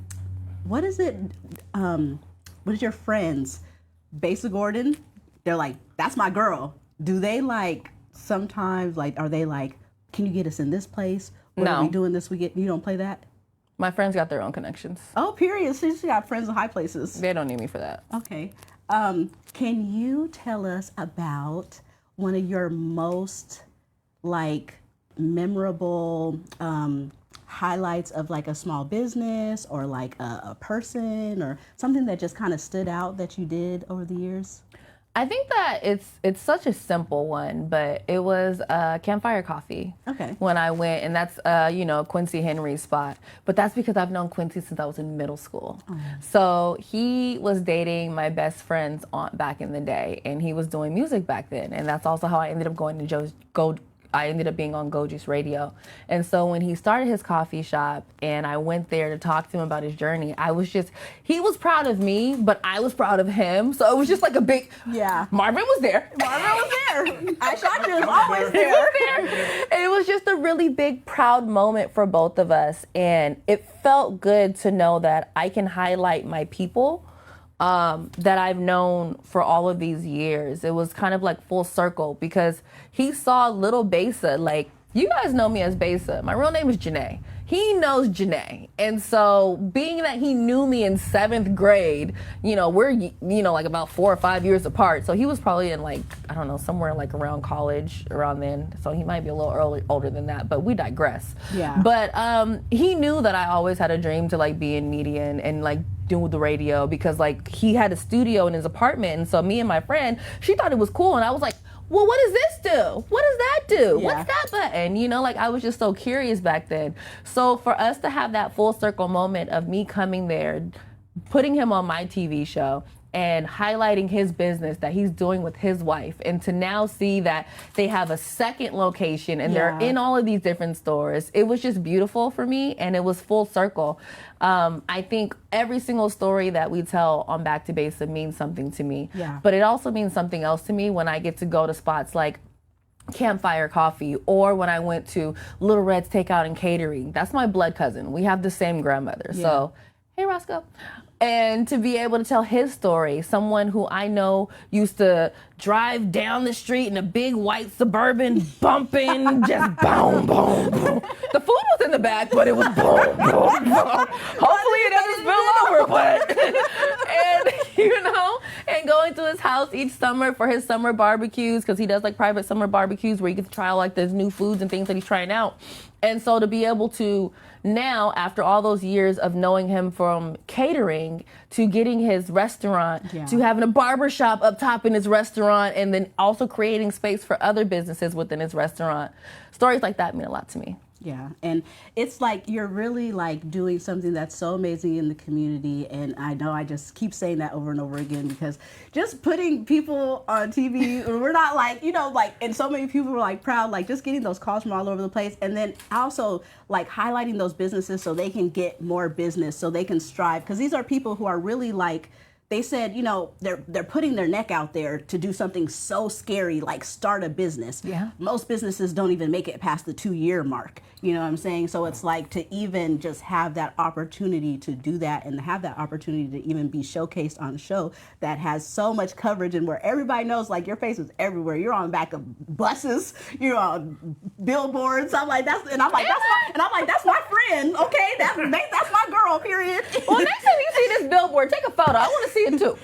what is it? What is your friends? Besa Gordon, they're like, that's my girl. Do they like sometimes, like, are they like, can you get us in this place? What are we doing this weekend? You don't play that? My friends got their own connections. Oh, period. So you got friends in high places. They don't need me for that. Okay. Can you tell us about one of your most, like, memorable highlights of like a small business or like a person or something that just kind of stood out that you did over the years? I think that it's such a simple one, but it was Campfire Coffee. Okay. When I went, and that's Quincy Henry's spot, but that's because I've known Quincy since I was in middle school. Oh. So he was dating my best friend's aunt back in the day, and he was doing music back then, and that's also how I ended up going to I ended up being on Goji's radio. And so when he started his coffee shop and I went there to talk to him about his journey, he was proud of me, but I was proud of him. So it was just like a big, Marvin was there. Marvin was there. I shot you was always there. He was there. And it was just a really big, proud moment for both of us. And it felt good to know that I can highlight my people that I've known for all of these years. It was kind of like full circle because he saw little Besa. Like, you guys know me as Besa. My real name is Janae. He knows Janae. And so being that he knew me in 7th grade, we're, like about 4 or 5 years apart. So he was probably in like, I don't know, somewhere like around college around then. So he might be a little older than that, but we digress. Yeah. But he knew that I always had a dream to like be in media and like doing the radio because like he had a studio in his apartment. And so me and my friend, she thought it was cool. And I was like, well, what does this do? What does that do? Yeah. What's that button? Like I was just so curious back then. So for us to have that full circle moment of me coming there, putting him on my TV show and highlighting his business that he's doing with his wife, and to now see that they have a second location and they're in all of these different stores, it was just beautiful for me, and it was full circle. I think every single story that we tell on Back to Besa means something to me, but it also means something else to me when I get to go to spots like Campfire Coffee, or when I went to Little Red's Takeout and Catering. That's my blood cousin. We have the same grandmother. So, hey, Roscoe. And to be able to tell his story, someone who I know used to drive down the street in a big white Suburban, bumping, just boom, boom, boom. The food was in the back, but it was boom, boom, boom. Hopefully it doesn't spill over, but... And you know, and going to his house each summer for his summer barbecues, because he does like private summer barbecues where you get to try like those new foods and things that he's trying out. And so to be able to now, after all those years of knowing him from catering to getting his restaurant, to having a barber shop up top in his restaurant, and then also creating space for other businesses within his restaurant, stories like that mean a lot to me. Yeah, and it's like you're really like doing something that's so amazing in the community, and I know I just keep saying that over and over again because just putting people on TV, we're not like, you know, like, and so many people were like proud, like just getting those calls from all over the place, and then also like highlighting those businesses so they can get more business, so they can strive, because these are people who are really like, they said, you know, they're putting their neck out there to do something so scary, like start a business. Yeah. Most businesses don't even make it past the 2-year mark. You know what I'm saying? So it's like to even just have that opportunity to do that and have that opportunity to even be showcased on a show that has so much coverage and where everybody knows, like, your face is everywhere. You're on the back of buses, you're on billboards. I'm like, that's my friend. Okay, that's my girl. Period. Well, next time you see this billboard, take a photo. I want to see it too.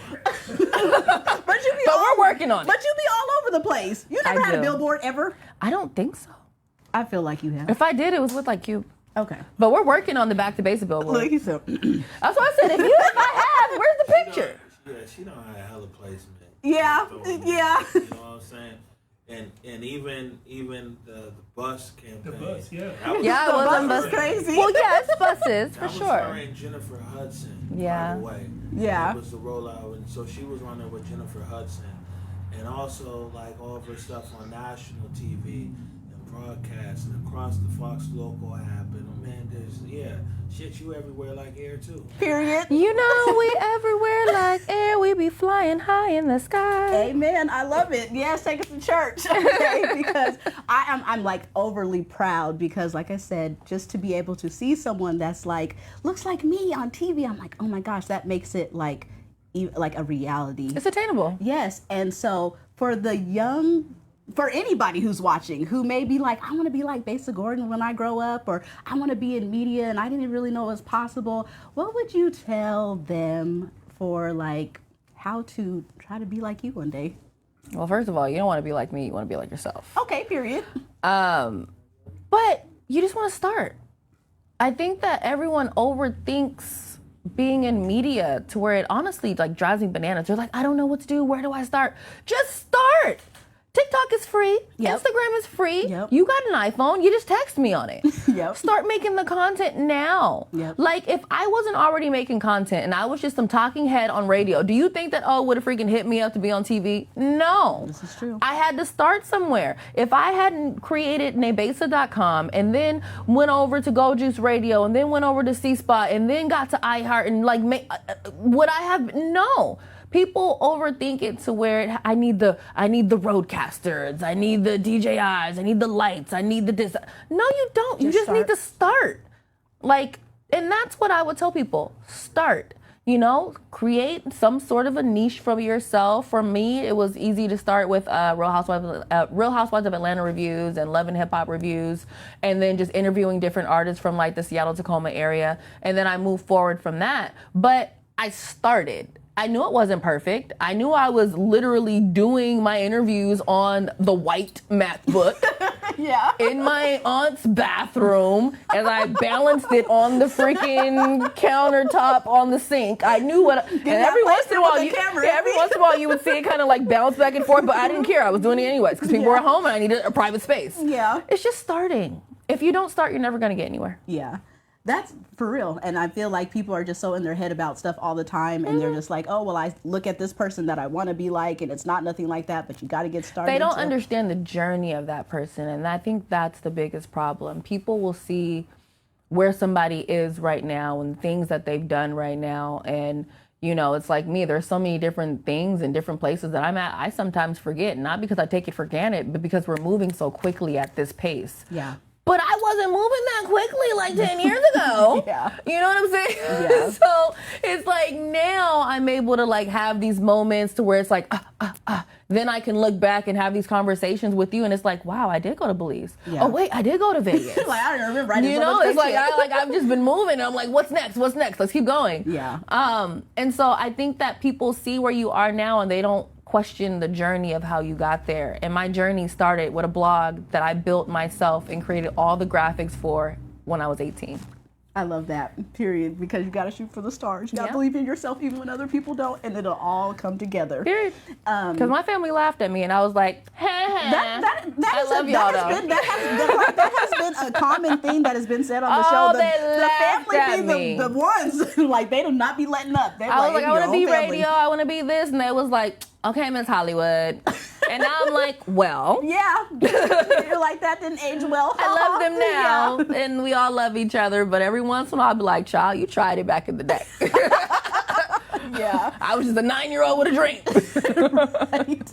But we're working on it. But you be all over the place. You never had a billboard ever? I don't think so. I feel like you have. If I did, it was with like Cube. Okay. But we're working on the Back to Basic billboard. Look, he said. That's what I said. If I have, where's the picture? She don't have hella placement. Yeah, yeah. You know what I'm saying? And even the bus campaign. The bus, yeah. Yeah, it was on bus. Crazy. Well, yeah, it's buses for That was sure. her and Jennifer Hudson. Yeah. By the way. Yeah. It was the rollout, and so she was on there with Jennifer Hudson, and also like all of her stuff on national TV and broadcast and across the Fox local app. And man, there's shit, you everywhere like air too. Period. You know we everywhere like air. We be flying high in the sky. Amen. I love it. Yes, take us to church. Okay, because I'm like overly proud because, like I said, just to be able to see someone that's like looks like me on TV, I'm like, oh my gosh, that makes it like a reality. It's attainable. Yes, and so for anybody who's watching who may be like, I want to be like Besa Gordon when I grow up, or I want to be in media and I didn't really know it was possible, what would you tell them for like how to try to be like you one day? Well, first of all, you don't want to be like me. You want to be like yourself. Okay, period. But you just want to start. I think that everyone overthinks being in media to where it honestly like drives me bananas. They're like, I don't know what to do. Where do I start? Just start. TikTok is free. Yep. Instagram is free. Yep. You got an iPhone. You just text me on it. Yep. Start making the content now. Yep. Like if I wasn't already making content and I was just some talking head on radio, do you think that, oh, would have freaking hit me up to be on TV? No. This is true. I had to start somewhere. If I hadn't created nebesa.com and then went over to Go Juice Radio and then went over to C-Spot and then got to iHeart and like, would I have? No. People overthink it to where I need the roadcasters, I need the DJIs, I need the lights, I need the this. No, you don't. You just need to start. Like, and that's what I would tell people. Start. You know, create some sort of a niche for yourself. For me, it was easy to start with Real Housewives of Atlanta reviews and Love and Hip Hop reviews, and then just interviewing different artists from like the Seattle, Tacoma area. And then I moved forward from that. But I started. I knew it wasn't perfect. I knew I was literally doing my interviews on the white math book. Yeah. In my aunt's bathroom as I balanced it on the freaking countertop on the sink. I knew what, and every once in a while you would see it kind of like bounce back and forth, but I didn't care. I was doing it anyways because people were at home and I needed a private space. Yeah. It's just starting. If you don't start, you're never going to get anywhere. Yeah. That's for real. And I feel like people are just so in their head about stuff all the time. And they're just like, oh, well, I look at this person that I want to be like, and it's not nothing like that, but you got to get started. They don't understand the journey of that person. And I think that's the biggest problem. People will see where somebody is right now and things that they've done right now. And, you know, it's like me. There's so many different things and different places that I'm at. I sometimes forget, not because I take it for granted, but because we're moving so quickly at this pace. Yeah. But I wasn't moving that quickly like 10 years ago. Yeah. You know what I'm saying? Yeah. So it's like now I'm able to like have these moments to where it's like, then I can look back and have these conversations with you, and it's like, wow, I did go to Belize. Yeah. Oh wait, I did go to Vegas. Like, I don't remember. I did You so know, much it's like vacation. I've just been moving, and I'm like, what's next? What's next? Let's keep going. Yeah. And so I think that people see where you are now, and they don't question the journey of how you got there. And my journey started with a blog that I built myself and created all the graphics for when I was 18. I love that, period, because you got to shoot for the stars. You got to Yeah. believe in yourself even when other people don't, and it'll all come together. Period. Because my family laughed at me, and I was like, That I love y'all, though. that has been a common thing that has been said on the Oh, show. they laughed at The me. the ones, like, they do not be letting up. They're I was like, in I want your to be own family. radio, I want to be this, and they was like, okay, Miss Hollywood. And now I'm like, well, Yeah. You're like, that didn't age well. I love them now, Yeah. and we all love each other. But every once in a while, I'll be like, child, you tried it back in the day. Yeah. I was just a 9-year-old with a dream. Right?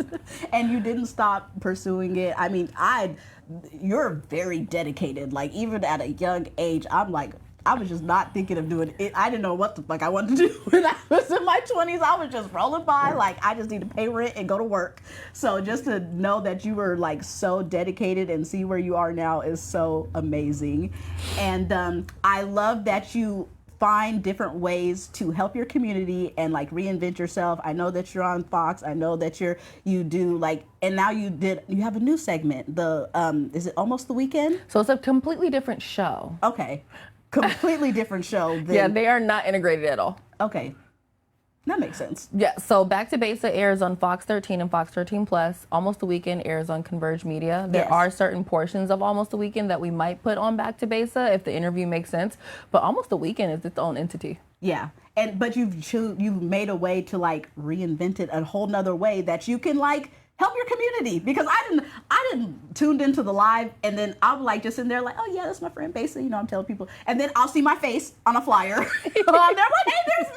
And you didn't stop pursuing it. I mean, you're very dedicated. Like, even at a young age, I'm like, I was just not thinking of doing it. I didn't know what the fuck I wanted to do when I was in my 20s. I was just rolling by, like, I just need to pay rent and go to work. So just to know that you were like so dedicated and see where you are now is so amazing. And I love that you find different ways to help your community and like reinvent yourself. I know that you're on Fox. I know that you do like, and now you have a new segment. Is it Almost the Weekend? So it's a completely different show. Okay. Completely different show than, Yeah, they are not integrated at all. okay. That makes sense. Yeah, so Back to Besa airs on Fox 13 and Fox 13 Plus. Almost the Weekend airs on Converge Media. There Yes. are certain portions of Almost the Weekend that we might put on Back to Besa if the interview makes sense. But Almost the Weekend is its own entity. Yeah. But you've made a way to like reinvent it a whole nother way that you can like help your community, because I didn't tuned into the live, and then I'm like just in there like, oh yeah, that's my friend Besa, you know, I'm telling people, and then I'll see my face on a flyer. I'm there like, hey, there's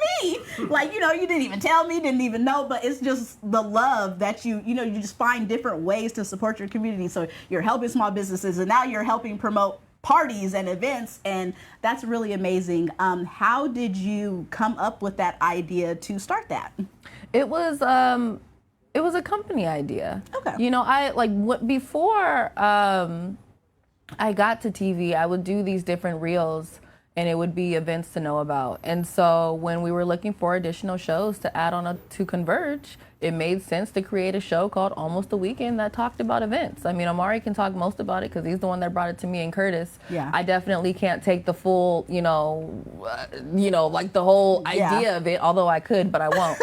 me. Like, you know, you didn't even tell me, didn't even know, but it's just the love that you just find different ways to support your community. So you're helping small businesses, and now you're helping promote parties and events, and that's really amazing. How did you come up with that idea to start that? It was a company idea. Okay. You know, before I got to TV, I would do these different reels, and it would be events to know about. And so when we were looking for additional shows to add on to Converge, it made sense to create a show called Almost the Weekend that talked about events. I mean, Amari can talk most about it because he's the one that brought it to me and Curtis. Yeah. I definitely can't take the full, like the whole idea of it, although I could, but I won't.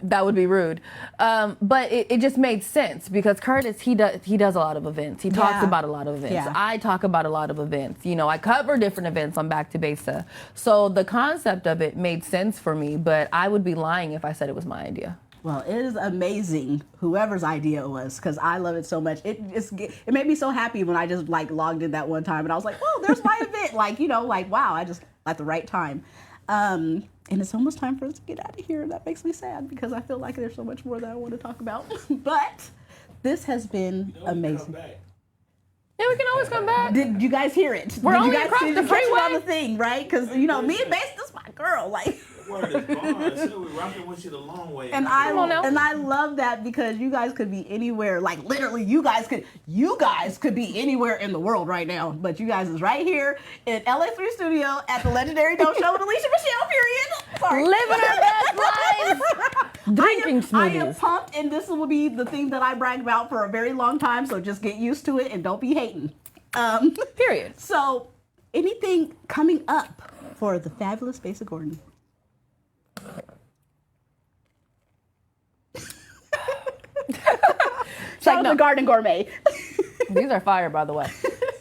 That would be rude. But it just made sense because Curtis, he does a lot of events. He talks Yeah. about a lot of events. Yeah. I talk about a lot of events. You know, I cover different events on Back to Besa. So the concept of it made sense for me, but I would be lying if I said it was my idea. Well, it is amazing, whoever's idea it was, because I love it so much. It made me so happy when I just like logged in that one time and I was like, "Whoa, there's my event!" Like, you know, like, wow, I just at the right time. And it's almost time for us to get out of here. That makes me sad because I feel like there's so much more that I want to talk about. But this has been amazing. Yeah, we can always come back. Did you guys hear it? We're Did only you guys across did the you catch it freeway. on the thing, right? Because you know, me and Base, this is my girl, like. Word is bond. I said we rocking with you the long way. And I love that because you guys could be anywhere, like literally you guys could be anywhere in the world right now, but you guys is right here in LA3 studio at the Legendary Dope Show with Elisha Michelle, period. Sorry. Living our best lives. Drinking I am smoothies. pumped, and this will be the thing that I brag about for a very long time, so just get used to it and don't be hating. Period. So anything coming up for the fabulous Besa Gordon? Shout out to Garden Gourmet. These are fire, by the way.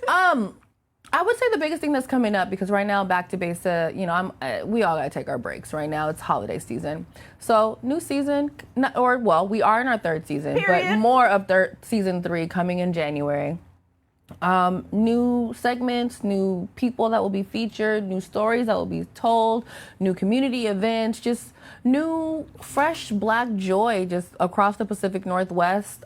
I would say the biggest thing that's coming up, because right now Back to Besa, you know, we all gotta take our breaks. Right now it's holiday season, so new season, we are in our third season, Period. but more of season 3 coming in January. New segments, new people that will be featured, new stories that will be told, new community events, just new, fresh Black joy just across the Pacific Northwest.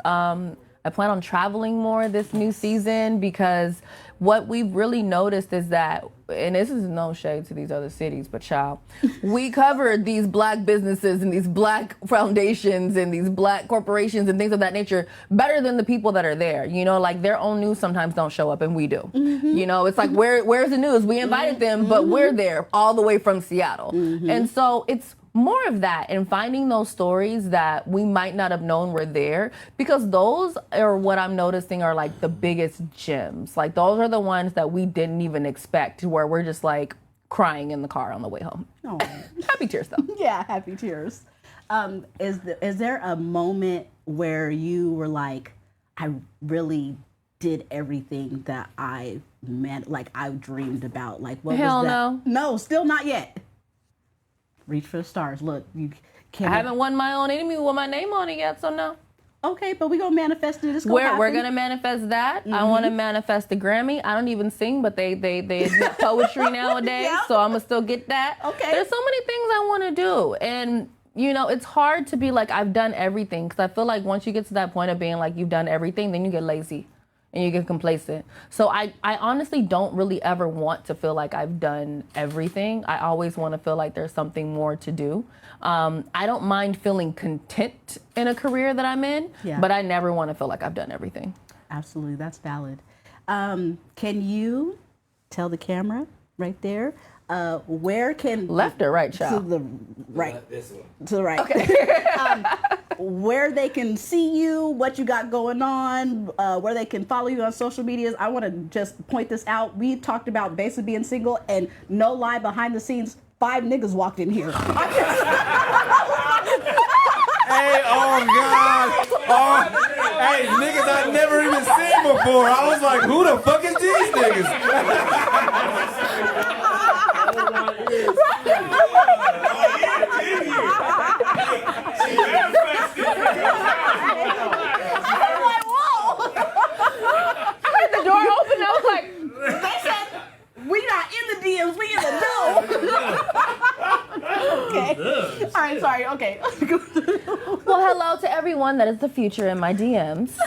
I plan on traveling more this new season because what we've really noticed is that, and this is no shade to these other cities, but child, we covered these black businesses and these black foundations and these black corporations and things of that nature better than the people that are there. You know, like their own news sometimes don't show up and we do. You know, it's like, where's the news? We invited them, but we're there all the way from Seattle. And so it's more of that and finding those stories that we might not have known were there, because those are what I'm noticing are like the biggest gems. Like those are the ones that we didn't even expect, where we're just like crying in the car on the way home. Oh. Happy tears though. Yeah, happy tears. Is there a moment where you were like, I really did everything that I meant, like I dreamed about? Like what Hell was that? no. No, still not yet. Reach for the stars. Look, you can't. I haven't won my own enemy with my name on it yet, so no. Okay, but we gonna manifest it. It's gonna We're happen. gonna manifest that. I want to manifest the Grammy. I don't even sing, but they admit poetry nowadays, Yeah. so I'm gonna still get that. Okay. There's so many things I want to do, and you know, it's hard to be like I've done everything, because I feel like once you get to that point of being like you've done everything, then you get lazy and you get complacent. So I honestly don't really ever want to feel like I've done everything. I always want to feel like there's something more to do. I don't mind feeling content in a career that I'm in, but I never want to feel like I've done everything. Absolutely, that's valid. Can you tell the camera right there, where can... Left or right, To child? the right. This one. To the right. Okay. Where they can see you, what you got going on, where they can follow you on social medias. I want to just point this out. We talked about Besa being single, and no lie, behind the scenes, 5 niggas walked in here. Hey, oh God. Oh, hey, niggas I never even seen before. I was like, who the fuck is these niggas? I heard the door open. I was like, They said, we not in the DMs, we in the know. Okay. All right, sorry, okay. well, hello to everyone that is the future in my DMs.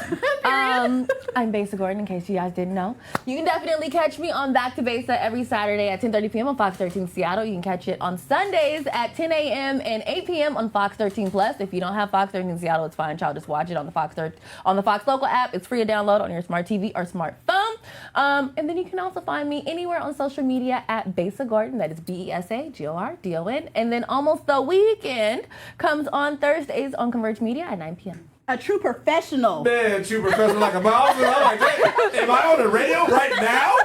I'm Besa Gordon, in case you guys didn't know. You can definitely catch me on Back to Besa every Saturday at 10:30 p.m. on Fox 13 Seattle. You can catch it on Sundays at 10 a.m. and 8 p.m. on Fox 13 Plus. If you don't have Fox 13 Seattle, it's fine, child. Just watch it on the Fox Local app. It's free to download on your smart TV or smartphone. And then you can also find me anywhere on social media at Besa Gordon. That is BesaGordon. And then Almost the Weekend comes on Thursdays on Converge Media at 9 p.m. A true professional. Man, true professional like a mouse. I'm like, hey, am I on the radio right now?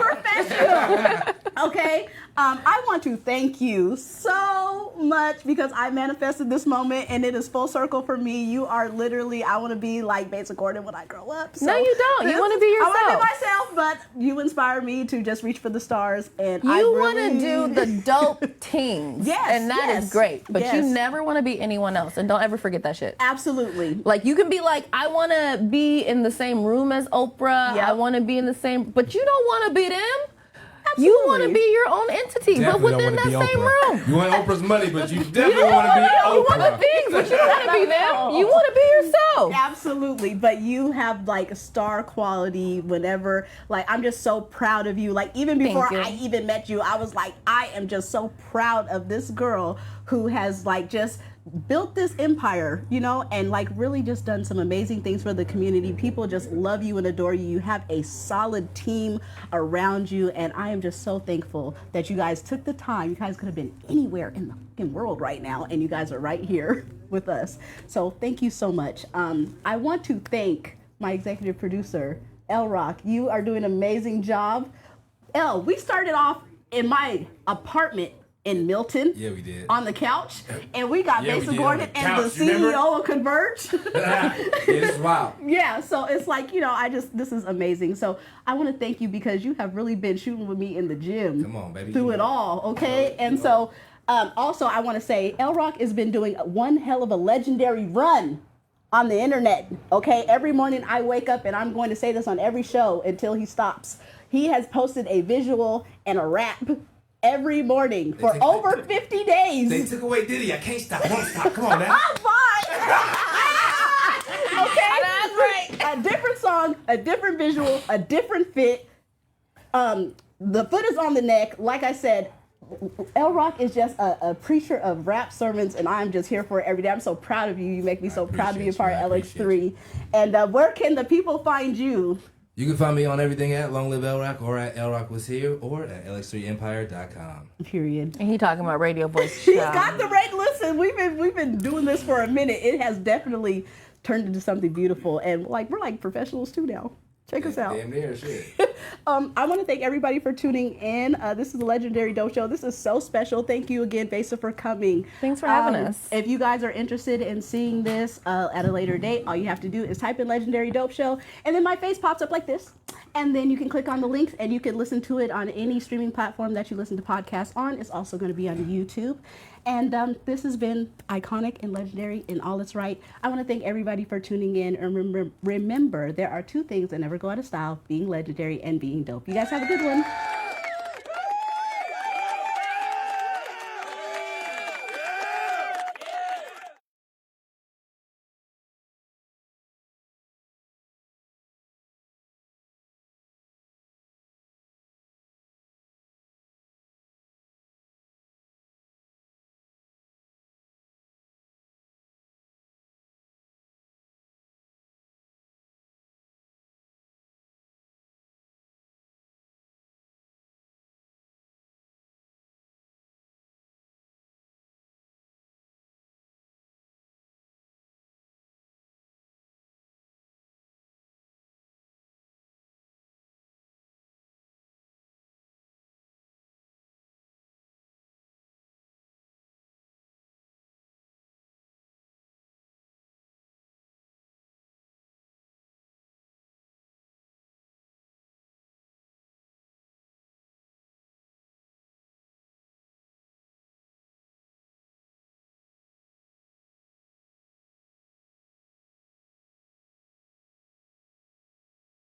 Professional. Okay. I want to thank you so much, because I manifested this moment and it is full circle for me. You are literally, I want to be like Besa Gordon when I grow up. So no, you don't. You want to be yourself. I want to be myself, but you inspire me to just reach for the stars. And you want to do the dope things. Yes, and that is great. But yes. you never want to be anyone else. And don't ever forget that shit. Absolutely. Like, you can be like, I want to be in the same room as Oprah. Yep. I want to be in the same, but you don't want to be them. Absolutely. You want to be your own entity, Definitely but within don't that wanna be same Oprah. room. You want Oprah's money, but you definitely want to be You want the Oprah. things, but you want to be them. You want to be yourself. Absolutely, but you have like star quality whenever, like, I'm just so proud of you. Like, even before you. I even met you, I was like, I am just so proud of this girl who has like just built this empire, you know, and like really just done some amazing things for the community. People just love you and adore you. You have a solid team around you, and I am just so thankful that you guys took the time. You guys could have been anywhere in the fucking world right now, and you guys are right here with us. So thank you so much. I want to thank my executive producer, El Rock. You are doing an amazing job. El, we started off in my apartment in Milton. Yeah, we did. On the couch, and we got Yeah, we Besa did, Gordon on the and couch, the you remember? CEO of Converge. It's wild. Yeah, so it's like, you know, this is amazing. So I want to thank you, because you have really been shooting with me in the gym. Come on, baby. Through it all, okay? And so also I want to say, El Rock has been doing one hell of a legendary run on the internet, okay? Every morning I wake up, and I'm going to say this on every show until he stops. He has posted a visual and a rap every morning for over 50 days. They took away Diddy. I can't stop. I won't stop. Come on, man. I'm fine. Okay. I a different visual, a different fit. The foot is on the neck. Like I said, L Rock is just a preacher of rap sermons, and I'm just here for it every day. I'm so proud of you. You make me so proud to be a part of LX3. And where can the people find you? You can find me on everything at Long Live L Rock or at L Rock Was Here or at LX3Empire.com. Period. And he talking about radio voice. He's got the right. Listen, we've been doing this for a minute. It has definitely turned into something beautiful, and we're like professionals too now. Check us out. Damn near shit. I want to thank everybody for tuning in. This is the Legendary Dope Show. This is so special. Thank you again, Besa, for coming. Thanks for having us. If you guys are interested in seeing this at a later date, all you have to do is type in Legendary Dope Show, and then my face pops up like this. And then you can click on the links, and you can listen to it on any streaming platform that you listen to podcasts on. It's also going to be on YouTube. And this has been iconic and legendary in all its right. I want to thank everybody for tuning in. And remember, there are two things that never go out of style: being legendary and being dope. You guys have a good one.